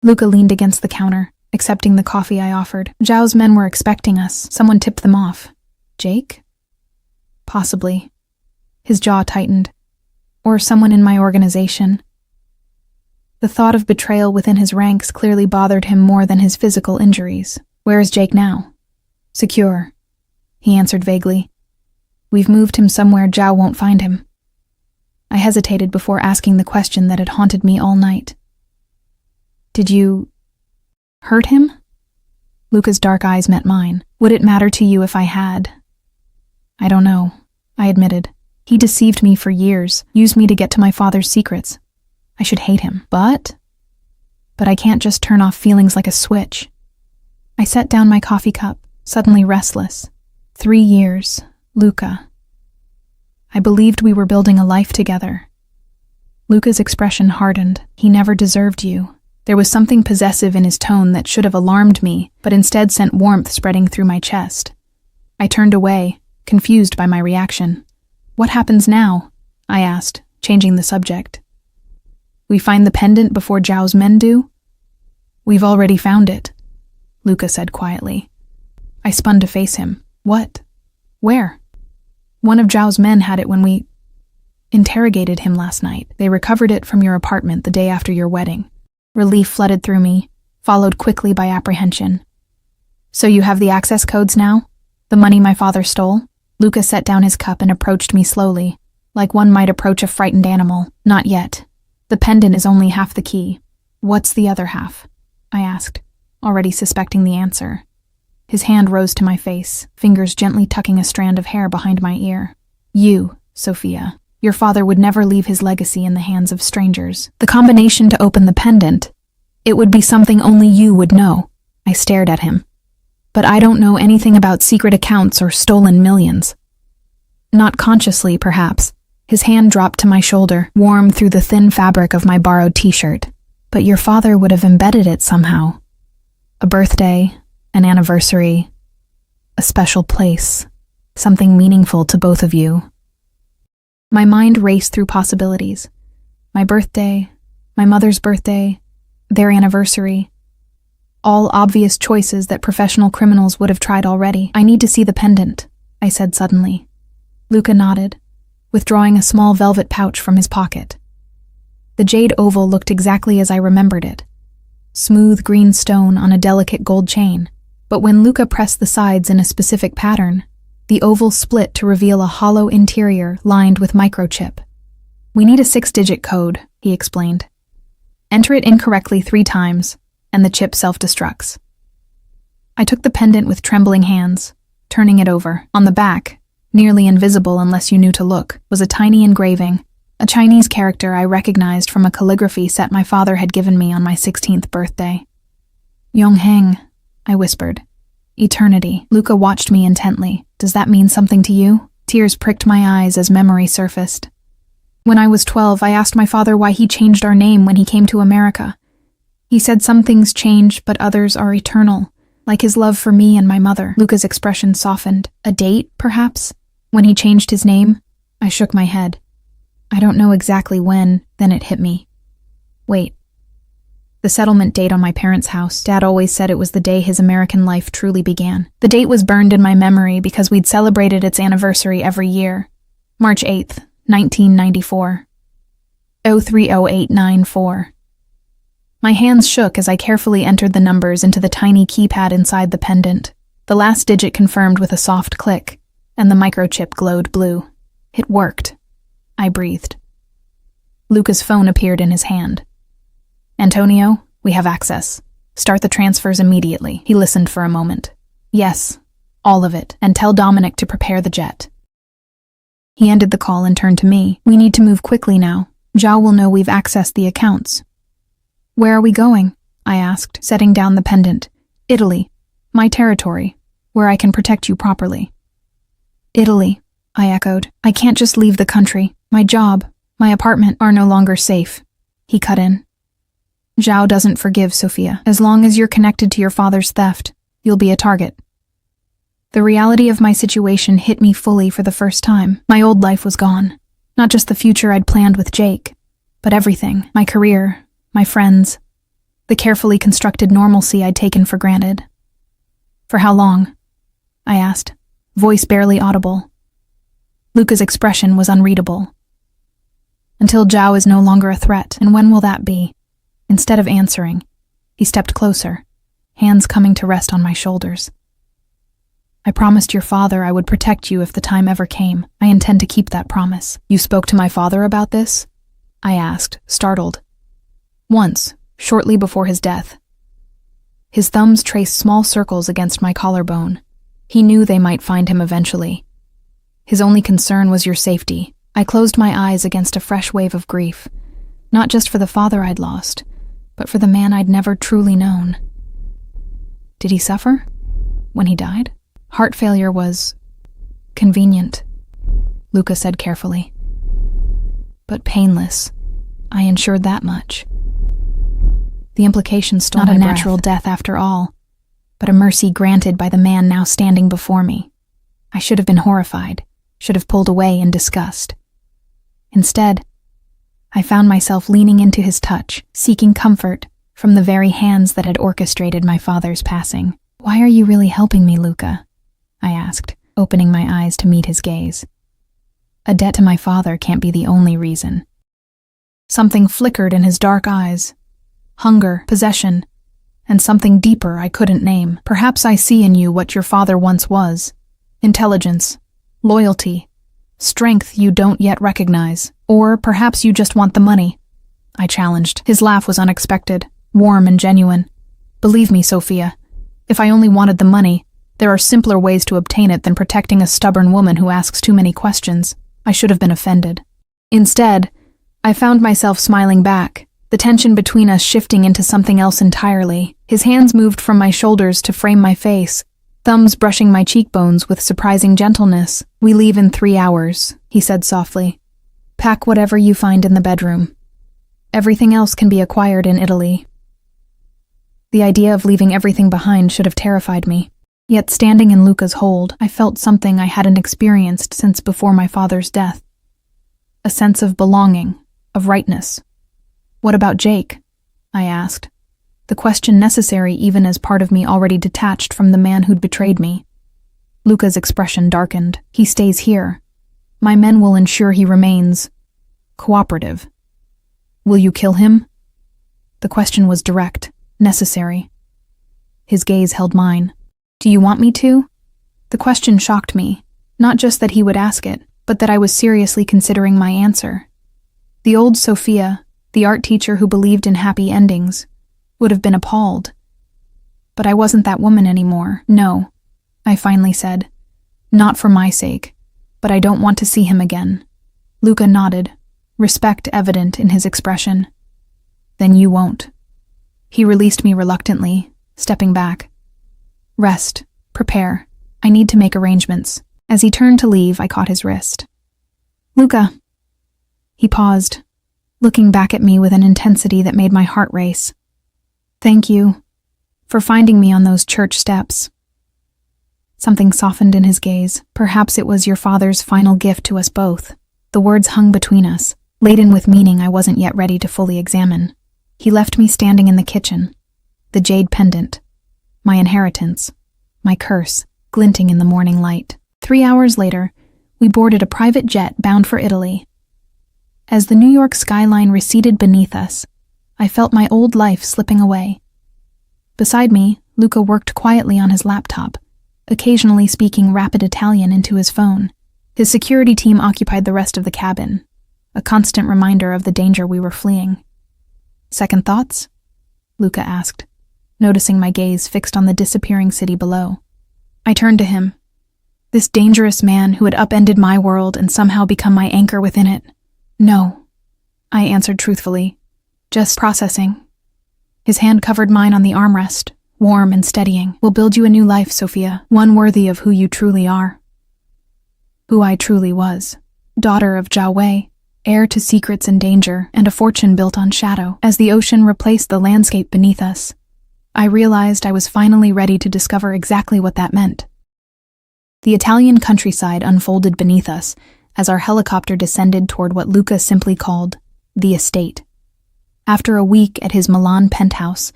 Luca leaned against the counter, accepting the coffee I offered. "Zhao's men were expecting us. Someone tipped them off." "Jake?" "Possibly." His jaw tightened. "Or someone in my organization." The thought of betrayal within his ranks clearly bothered him more than his physical injuries. "Where is Jake now?" "Secure," he answered vaguely. "We've moved him somewhere Zhao won't find him." I hesitated before asking the question that had haunted me all night. "Did you hurt him?" Luca's dark eyes met mine. "Would it matter to you if I had?" "I don't know," I admitted. "He deceived me for years, used me to get to my father's secrets. I should hate him, but I can't just turn off feelings like a switch." I set down my coffee cup, suddenly restless. 3 years, Luca. I believed we were building a life together. Luca's expression hardened. "He never deserved you." There was something possessive in his tone that should have alarmed me, but instead sent warmth spreading through my chest. I turned away, confused by my reaction. "What happens now?" I asked, changing the subject. "We find the pendant before Zhao's men do?" "We've already found it," Luca said quietly. I spun to face him. "What? Where?" "One of Zhao's men had it when we interrogated him last night. They recovered it from your apartment the day after your wedding." Relief flooded through me, followed quickly by apprehension. "So you have the access codes now? The money my father stole?" Luca set down his cup and approached me slowly, like one might approach a frightened animal. "Not yet. The pendant is only half the key." "What's the other half?" I asked, already suspecting the answer. His hand rose to my face, fingers gently tucking a strand of hair behind my ear. "You, Sophia. Your father would never leave his legacy in the hands of strangers. The combination to open the pendant, It would be something only you would know. I stared at him. But I don't know anything about secret accounts or stolen millions. Not consciously, perhaps. His hand dropped to my shoulder, warm through the thin fabric of my borrowed t-shirt. But your father would have embedded it somehow. A birthday, an anniversary, a special place, something meaningful to both of you. My mind raced through possibilities. My birthday, my mother's birthday, their anniversary. All obvious choices that professional criminals would have tried already. I need to see the pendant, I said suddenly. Luca nodded, withdrawing a small velvet pouch from his pocket. The jade oval looked exactly as I remembered it. Smooth green stone on a delicate gold chain. But when Luca pressed the sides in a specific pattern, the oval split to reveal a hollow interior lined with microchip. We need a 6-digit code, he explained. Enter it incorrectly 3 times, and the chip self-destructs. I took the pendant with trembling hands, turning it over. On the back, nearly invisible unless you knew to look, was a tiny engraving, a Chinese character I recognized from a calligraphy set my father had given me on my 16th birthday. Yongheng, I whispered. Eternity. Luca watched me intently. Does that mean something to you? Tears pricked my eyes as memory surfaced. When I was 12, I asked my father why he changed our name when he came to America. He said some things change, but others are eternal, like his love for me and my mother. Luca's expression softened. A date, perhaps? When he changed his name? I shook my head. I don't know exactly when, then it hit me. Wait. The settlement date on my parents' house. Dad always said it was the day his American life truly began. The date was burned in my memory because we'd celebrated its anniversary every year. March 8th, 1994. 030894. My hands shook as I carefully entered the numbers into the tiny keypad inside the pendant. The last digit confirmed with a soft click, and the microchip glowed blue. It worked. I breathed. Luca's phone appeared in his hand. Antonio, we have access. Start the transfers immediately. He listened for a moment. Yes, all of it, and tell Dominic to prepare the jet. He ended the call and turned to me. We need to move quickly now. Zhao will know we've accessed the accounts. Where are we going? I asked, setting down the pendant. Italy, my territory, where I can protect you properly. Italy, I echoed. I can't just leave the country. My job, my apartment are no longer safe. He cut in. Zhao doesn't forgive, Sophia. As long as you're connected to your father's theft, you'll be a target. The reality of my situation hit me fully for the first time. My old life was gone. Not just the future I'd planned with Jake, but everything. My career, my friends, the carefully constructed normalcy I'd taken for granted. For how long? I asked, voice barely audible. Luca's expression was unreadable. Until Zhao is no longer a threat, and when will that be? Instead of answering, he stepped closer, hands coming to rest on my shoulders. I promised your father I would protect you if the time ever came. I intend to keep that promise. You spoke to my father about this? I asked, startled. Once, shortly before his death. His thumbs traced small circles against my collarbone. He knew they might find him eventually. His only concern was your safety. I closed my eyes against a fresh wave of grief, not just for the father I'd lost, but for the man I'd never truly known. Did he suffer when he died? Heart failure was convenient, Luca said carefully. But painless. I ensured that much. The implications stole my breath. Not a natural death after all, but a mercy granted by the man now standing before me. I should have been horrified, should have pulled away in disgust. Instead, I found myself leaning into his touch, seeking comfort from the very hands that had orchestrated my father's passing. Why are you really helping me, Luca? I asked, opening my eyes to meet his gaze. A debt to my father can't be the only reason. Something flickered in his dark eyes. Hunger, possession, and something deeper I couldn't name. Perhaps I see in you what your father once was. Intelligence, loyalty, strength you don't yet recognize. Or perhaps you just want the money. I challenged. His laugh was unexpected, warm and genuine. Believe me, Sophia, if I only wanted the money, there are simpler ways to obtain it than protecting a stubborn woman who asks too many questions. I should have been offended. Instead, I found myself smiling back, the tension between us shifting into something else entirely. His hands moved from my shoulders to frame my face, thumbs brushing my cheekbones with surprising gentleness. "We leave in 3 hours," he said softly. "Pack whatever you find in the bedroom. Everything else can be acquired in Italy." The idea of leaving everything behind should have terrified me. Yet standing in Luca's hold, I felt something I hadn't experienced since before my father's death. A sense of belonging, of rightness. "What about Jake?" I asked, the question necessary even as part of me already detached from the man who'd betrayed me. Luca's expression darkened. "He stays here. My men will ensure he remains cooperative." "Will you kill him?" The question was direct, necessary. His gaze held mine. "Do you want me to?" The question shocked me, not just that he would ask it, but that I was seriously considering my answer. The old Sophia, the art teacher who believed in happy endings, would have been appalled. But I wasn't that woman anymore. "No," I finally said. "Not for my sake, but I don't want to see him again." Luca nodded, respect evident in his expression. "Then you won't." He released me reluctantly, stepping back. "Rest. Prepare. I need to make arrangements." As he turned to leave, I caught his wrist. "Luca." He paused, looking back at me with an intensity that made my heart race. "Thank you for finding me on those church steps." Something softened in his gaze. "Perhaps it was your father's final gift to us both." The words hung between us, laden with meaning I wasn't yet ready to fully examine. He left me standing in the kitchen, the jade pendant, my inheritance, my curse, glinting in the morning light. 3 hours later, we boarded a private jet bound for Italy. As the New York skyline receded beneath us, I felt my old life slipping away. Beside me, Luca worked quietly on his laptop, occasionally speaking rapid Italian into his phone. His security team occupied the rest of the cabin, a constant reminder of the danger we were fleeing. "Second thoughts?" Luca asked, noticing my gaze fixed on the disappearing city below. I turned to him. This dangerous man who had upended my world and somehow become my anchor within it. "No," I answered truthfully. "Just processing." His hand covered mine on the armrest, warm and steadying. "We'll build you a new life, Sophia, one worthy of who you truly are." Who I truly was. Daughter of Yahweh, heir to secrets and danger, and a fortune built on shadow. As the ocean replaced the landscape beneath us, I realized I was finally ready to discover exactly what that meant. The Italian countryside unfolded beneath us as our helicopter descended toward what Luca simply called the estate. After a week at his Milan penthouse,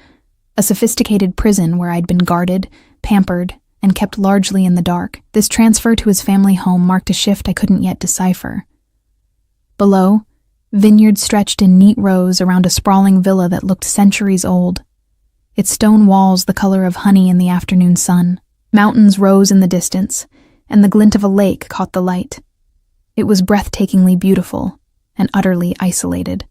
a sophisticated prison where I'd been guarded, pampered, and kept largely in the dark, this transfer to his family home marked a shift I couldn't yet decipher. Below, vineyards stretched in neat rows around a sprawling villa that looked centuries old, its stone walls the color of honey in the afternoon sun. Mountains rose in the distance, and the glint of a lake caught the light. It was breathtakingly beautiful and utterly isolated.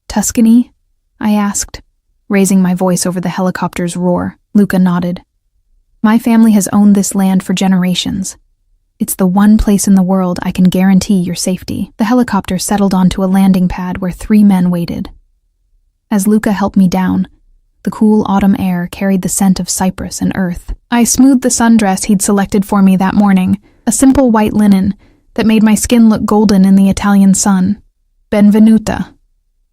"Tuscany?" I asked, raising my voice over the helicopter's roar. Luca nodded. "My family has owned this land for generations. It's the one place in the world I can guarantee your safety." The helicopter settled onto a landing pad where 3 men waited. As Luca helped me down, the cool autumn air carried the scent of cypress and earth. I smoothed the sundress he'd selected for me that morning, a simple white linen that made my skin look golden in the Italian sun. "Benvenuta."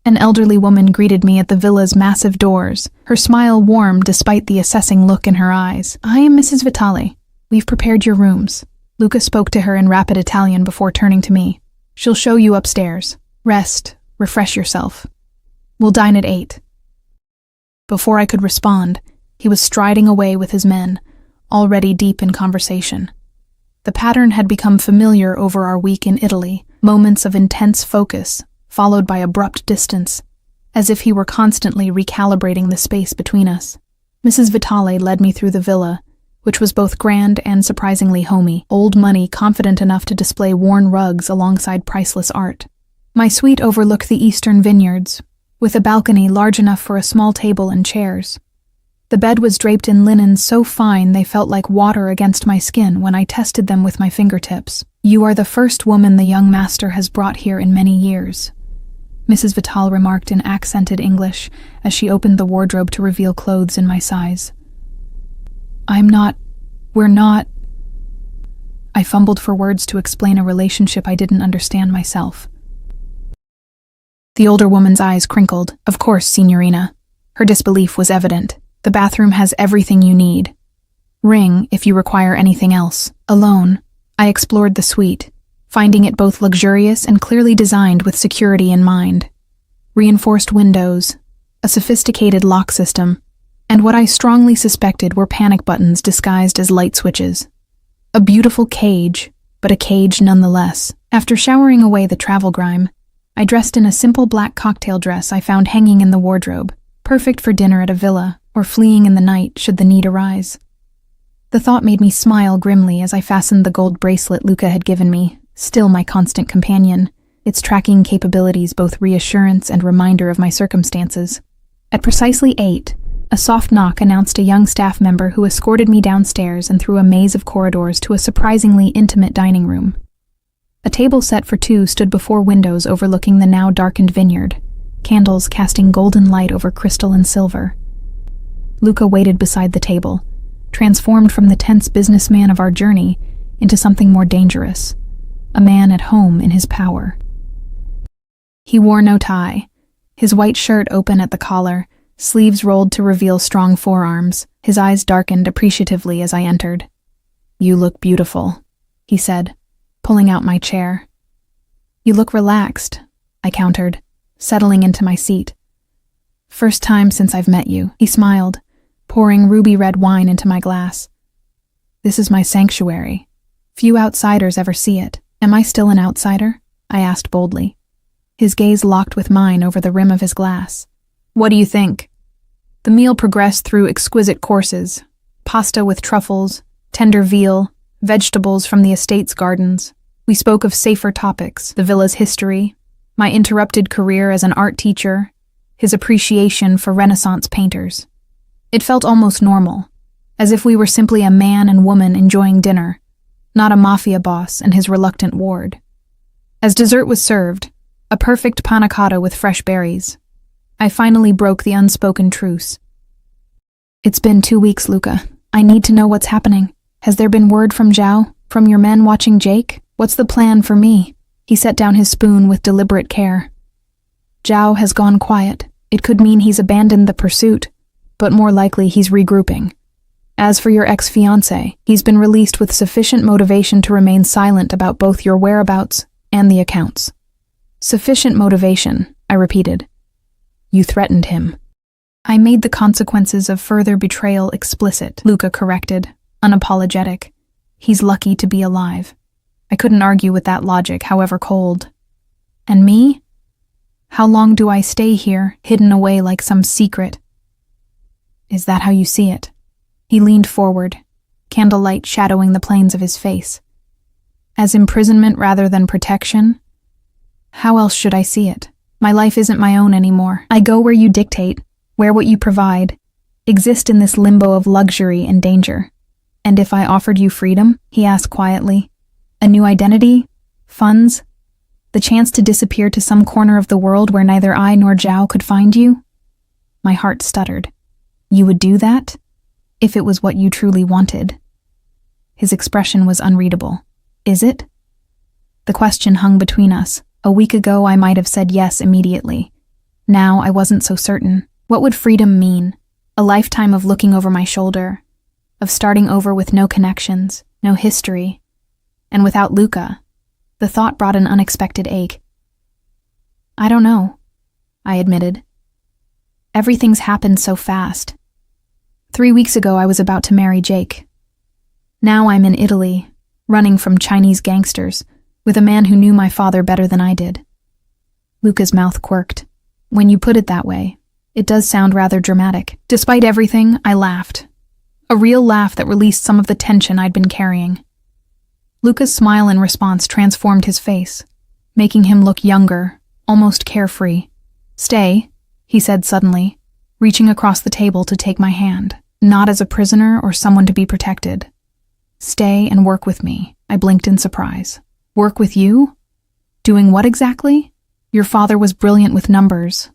An elderly woman greeted me at the villa's massive doors, her smile warm despite the assessing look in her eyes. "I am Mrs. Vitale. We've prepared your rooms." Luca spoke to her in rapid Italian before turning to me. "She'll show you upstairs. Rest, refresh yourself. We'll dine at 8. Before I could respond, he was striding away with his men, already deep in conversation. The pattern had become familiar over our week in Italy, moments of intense focus, followed by abrupt distance, as if he were constantly recalibrating the space between us. Mrs. Vitale led me through the villa, which was both grand and surprisingly homey, old money confident enough to display worn rugs alongside priceless art. My suite overlooked the eastern vineyards, with a balcony large enough for a small table and chairs. The bed was draped in linen so fine they felt like water against my skin when I tested them with my fingertips. "You are the first woman the young master has brought here in many years," Mrs. Vital remarked in accented English as she opened the wardrobe to reveal clothes in my size. We're not. I fumbled for words to explain a relationship I didn't understand myself. The older woman's eyes crinkled. Of course, Signorina. Her disbelief was evident. The bathroom has everything you need. Ring if you require anything else. Alone, I explored the suite, finding it both luxurious and clearly designed with security in mind. Reinforced windows, a sophisticated lock system, and what I strongly suspected were panic buttons disguised as light switches. A beautiful cage, but a cage nonetheless. After showering away the travel grime, I dressed in a simple black cocktail dress I found hanging in the wardrobe, perfect for dinner at a villa or fleeing in the night should the need arise. The thought made me smile grimly as I fastened the gold bracelet Luca had given me, still my constant companion, its tracking capabilities both reassurance and reminder of my circumstances. At precisely 8, a soft knock announced a young staff member who escorted me downstairs and through a maze of corridors to a surprisingly intimate dining room. A table set for 2 stood before windows overlooking the now darkened vineyard, candles casting golden light over crystal and silver. Luca waited beside the table, transformed from the tense businessman of our journey into something more dangerous, a man at home in his power. He wore no tie, his white shirt open at the collar, sleeves rolled to reveal strong forearms. His eyes darkened appreciatively as I entered. "You look beautiful," he said, pulling out my chair. "You look relaxed," I countered, settling into my seat. "First time since I've met you," he smiled, pouring ruby red wine into my glass. "This is my sanctuary. Few outsiders ever see it. Am I still an outsider?" I asked boldly. His gaze locked with mine over the rim of his glass. "What do you think?" The meal progressed through exquisite courses: pasta with truffles, tender veal, vegetables from the estate's gardens. We spoke of safer topics: the villa's history, my interrupted career as an art teacher, his appreciation for Renaissance painters. It felt almost normal, as if we were simply a man and woman enjoying dinner, not a mafia boss and his reluctant ward. As dessert was served, a perfect panna cotta with fresh berries, I finally broke the unspoken truce. "It's been 2 weeks, Luca. I need to know what's happening. Has there been word from Zhao, from your men watching Jake? What's the plan for me?" He set down his spoon with deliberate care. "Zhao has gone quiet. It could mean he's abandoned the pursuit, but more likely he's regrouping. As for your ex-fiancé, he's been released with sufficient motivation to remain silent about both your whereabouts and the accounts." "Sufficient motivation," I repeated. "You threatened him." "I made the consequences of further betrayal explicit," Luca corrected, unapologetic. "He's lucky to be alive." I couldn't argue with that logic, however cold. "And me? How long do I stay here, hidden away like some secret?" "Is that how you see it?" He leaned forward, candlelight shadowing the planes of his face. "As imprisonment rather than protection? How else should I see it? My life isn't my own anymore. I go where you dictate, wear what you provide, exist in this limbo of luxury and danger." "And if I offered you freedom?" he asked quietly. "A new identity? Funds? The chance to disappear to some corner of the world where neither I nor Zhao could find you?" My heart stuttered. "You would do that? If it was what you truly wanted." His expression was unreadable. "Is it?" The question hung between us. A week ago I might have said yes immediately. Now I wasn't so certain. What would freedom mean? A lifetime of looking over my shoulder, of starting over with no connections, no history, and without Luca. The thought brought an unexpected ache. "I don't know," I admitted. "Everything's happened so fast. 3 weeks ago I was about to marry Jake. Now I'm in Italy, running from Chinese gangsters, with a man who knew my father better than I did." Luca's mouth quirked. "When you put it that way, it does sound rather dramatic." Despite everything, I laughed. A real laugh that released some of the tension I'd been carrying. Luca's smile in response transformed his face, making him look younger, almost carefree. "Stay," he said suddenly, reaching across the table to take my hand, not as a prisoner or someone to be protected. "Stay and work with me." I blinked in surprise. "Work with you? Doing what exactly?" Your father was brilliant with numbers,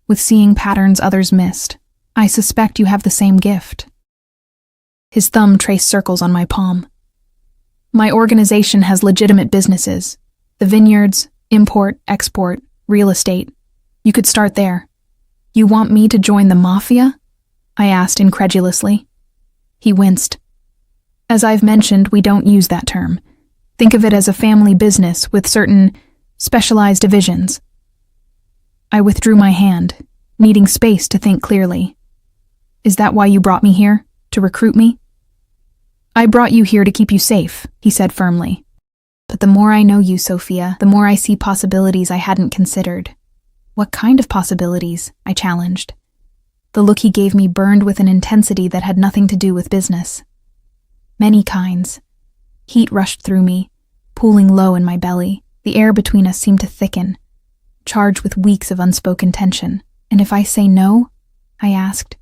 with seeing patterns others missed. I suspect you have the same gift." His thumb traced circles on my palm. "My organization has legitimate businesses. The vineyards, import, export, real estate. You could start there." "You want me to join the Mafia?" I asked incredulously. He winced. "As I've mentioned, we don't use that term. Think of it as a family business with certain specialized divisions." I withdrew my hand, needing space to think clearly. "Is that why you brought me here? To recruit me?" "I brought you here to keep you safe," he said firmly. "But the more I know you, Sophia, the more I see possibilities I hadn't considered." "What kind of possibilities?" I challenged. The look he gave me burned with an intensity that had nothing to do with business. "Many kinds." Heat rushed through me, pooling low in my belly. The air between us seemed to thicken, charged with weeks of unspoken tension. "And if I say no?" I asked,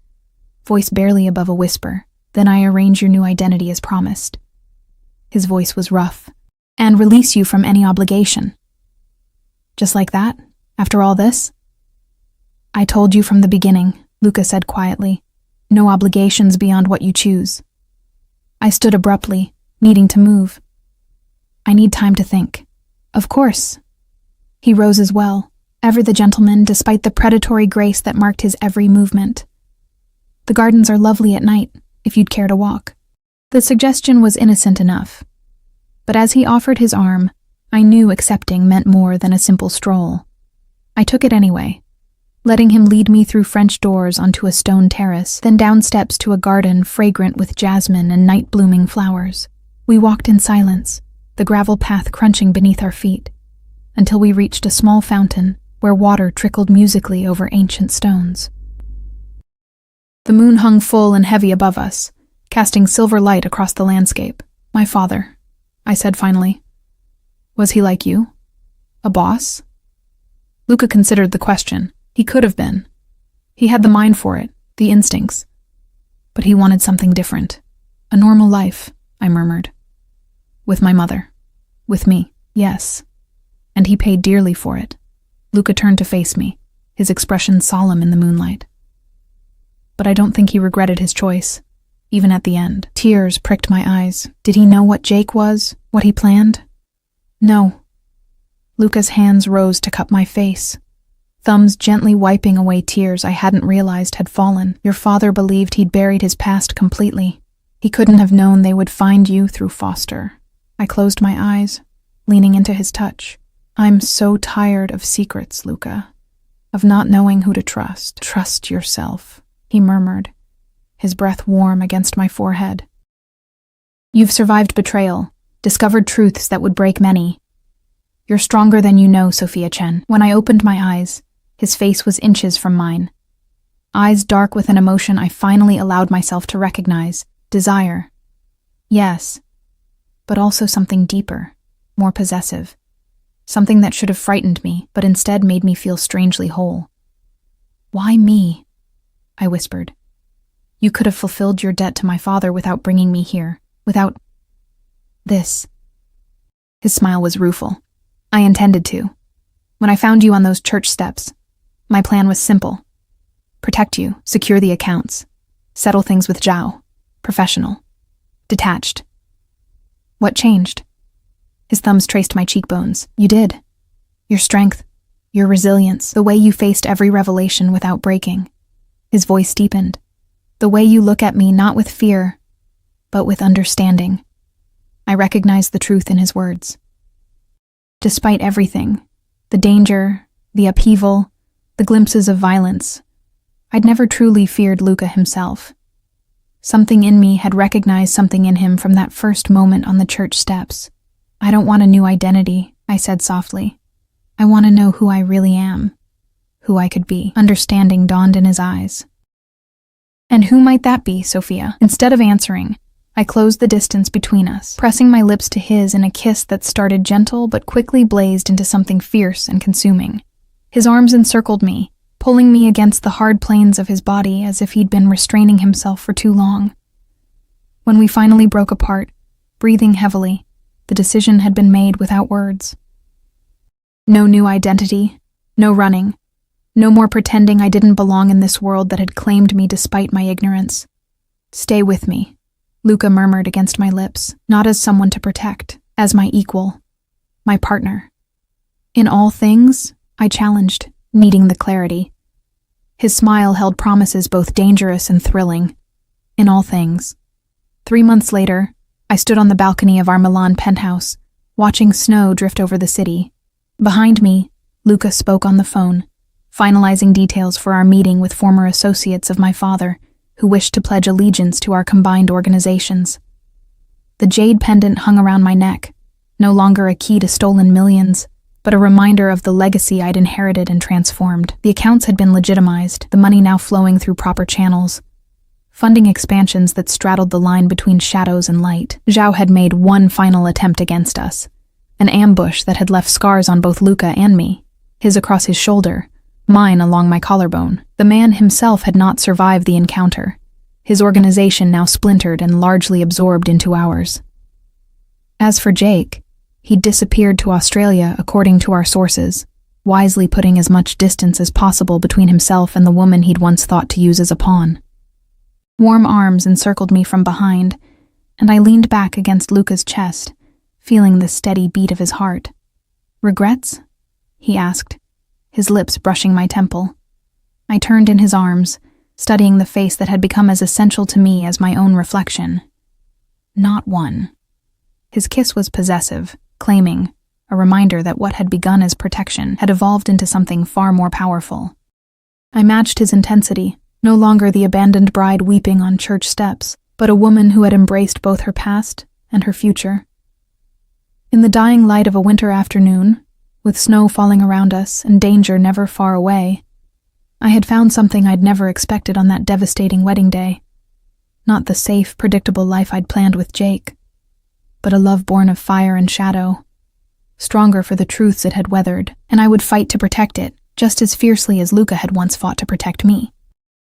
voice barely above a whisper. "Then I arrange your new identity as promised." His voice was rough. "And release you from any obligation." "Just like that? After all this?" "I told you from the beginning," Luca said quietly. "No obligations beyond what you choose." I stood abruptly, needing to move. "I need time to think." "Of course." He rose as well, ever the gentleman despite the predatory grace that marked his every movement. "The gardens are lovely at night, if you'd care to walk." The suggestion was innocent enough, but as he offered his arm, I knew accepting meant more than a simple stroll. I took it anyway, letting him lead me through French doors onto a stone terrace, then down steps to a garden fragrant with jasmine and night-blooming flowers. We walked in silence, the gravel path crunching beneath our feet, until we reached a small fountain where water trickled musically over ancient stones. The moon hung full and heavy above us, casting silver light across the landscape. "My father," I said finally. "Was he like you? A boss?" Luca considered the question. He could have been. He had the mind for it, the instincts. But he wanted something different. "A normal life," I murmured. "With my mother. With me, yes. And he paid dearly for it." Luca turned to face me, his expression solemn in the moonlight. But I don't think he regretted his choice, even at the end. Tears pricked my eyes. Did he know what Jake was? What he planned? No. Luca's hands rose to cup my face, thumbs gently wiping away tears I hadn't realized had fallen. "Your father believed he'd buried his past completely. He couldn't have known they would find you through Foster." I closed my eyes, leaning into his touch. "I'm so tired of secrets, Luca, of not knowing who to trust." "Trust yourself," he murmured, his breath warm against my forehead. "You've survived betrayal, discovered truths that would break many. You're stronger than you know, Sophia Chen." When I opened my eyes, his face was inches from mine. Eyes dark with an emotion I finally allowed myself to recognize. Desire. Yes, but also something deeper, more possessive. Something that should have frightened me, but instead made me feel strangely whole. "Why me?" I whispered. "You could have fulfilled your debt to my father without bringing me here, without this." His smile was rueful. "I intended to. When I found you on those church steps, my plan was simple. Protect you, secure the accounts, settle things with Zhao. Professional. Detached. What changed?" His thumbs traced my cheekbones. "You did. Your strength, your resilience, the way you faced every revelation without breaking." His voice deepened. "The way you look at me not with fear, but with understanding." I recognized the truth in his words. Despite everything, the danger, the upheaval, the glimpses of violence, I'd never truly feared Luca himself. Something in me had recognized something in him from that first moment on the church steps. "I don't want a new identity," I said softly. "I want to know who I really am, who I could be." Understanding dawned in his eyes. "And who might that be, Sophia?" Instead of answering, I closed the distance between us, pressing my lips to his in a kiss that started gentle but quickly blazed into something fierce and consuming. His arms encircled me, pulling me against the hard planes of his body as if he'd been restraining himself for too long. When we finally broke apart, breathing heavily, the decision had been made without words. No new identity, No running. No more pretending I didn't belong in this world that had claimed me despite my ignorance. Stay with me, Luca murmured against my lips, not as someone to protect, as my equal, my partner. In all things, I challenged, needing the clarity. His smile held promises both dangerous and thrilling. In all things. 3 months later, I stood on the balcony of our Milan penthouse, watching snow drift over the city. Behind me, Luca spoke on the phone, finalizing details for our meeting with former associates of my father, who wished to pledge allegiance to our combined organizations. The jade pendant hung around my neck, no longer a key to stolen millions, but a reminder of the legacy I'd inherited and transformed. The accounts had been legitimized, the money now flowing through proper channels, funding expansions that straddled the line between shadows and light. Zhao had made one final attempt against us, an ambush that had left scars on both Luca and me, his across his shoulder, mine along my collarbone. The man himself had not survived the encounter, his organization now splintered and largely absorbed into ours. As for Jake, he'd disappeared to Australia according to our sources, wisely putting as much distance as possible between himself and the woman he'd once thought to use as a pawn. Warm arms encircled me from behind, and I leaned back against Luca's chest, feeling the steady beat of his heart. "Regrets?" he asked, his lips brushing my temple. I turned in his arms, studying the face that had become as essential to me as my own reflection. Not one. His kiss was possessive, claiming, a reminder that what had begun as protection had evolved into something far more powerful. I matched his intensity, no longer the abandoned bride weeping on church steps, but a woman who had embraced both her past and her future. In the dying light of a winter afternoon, with snow falling around us and danger never far away, I had found something I'd never expected on that devastating wedding day. Not the safe, predictable life I'd planned with Jake, but a love born of fire and shadow, stronger for the truths it had weathered, and I would fight to protect it, just as fiercely as Luca had once fought to protect me.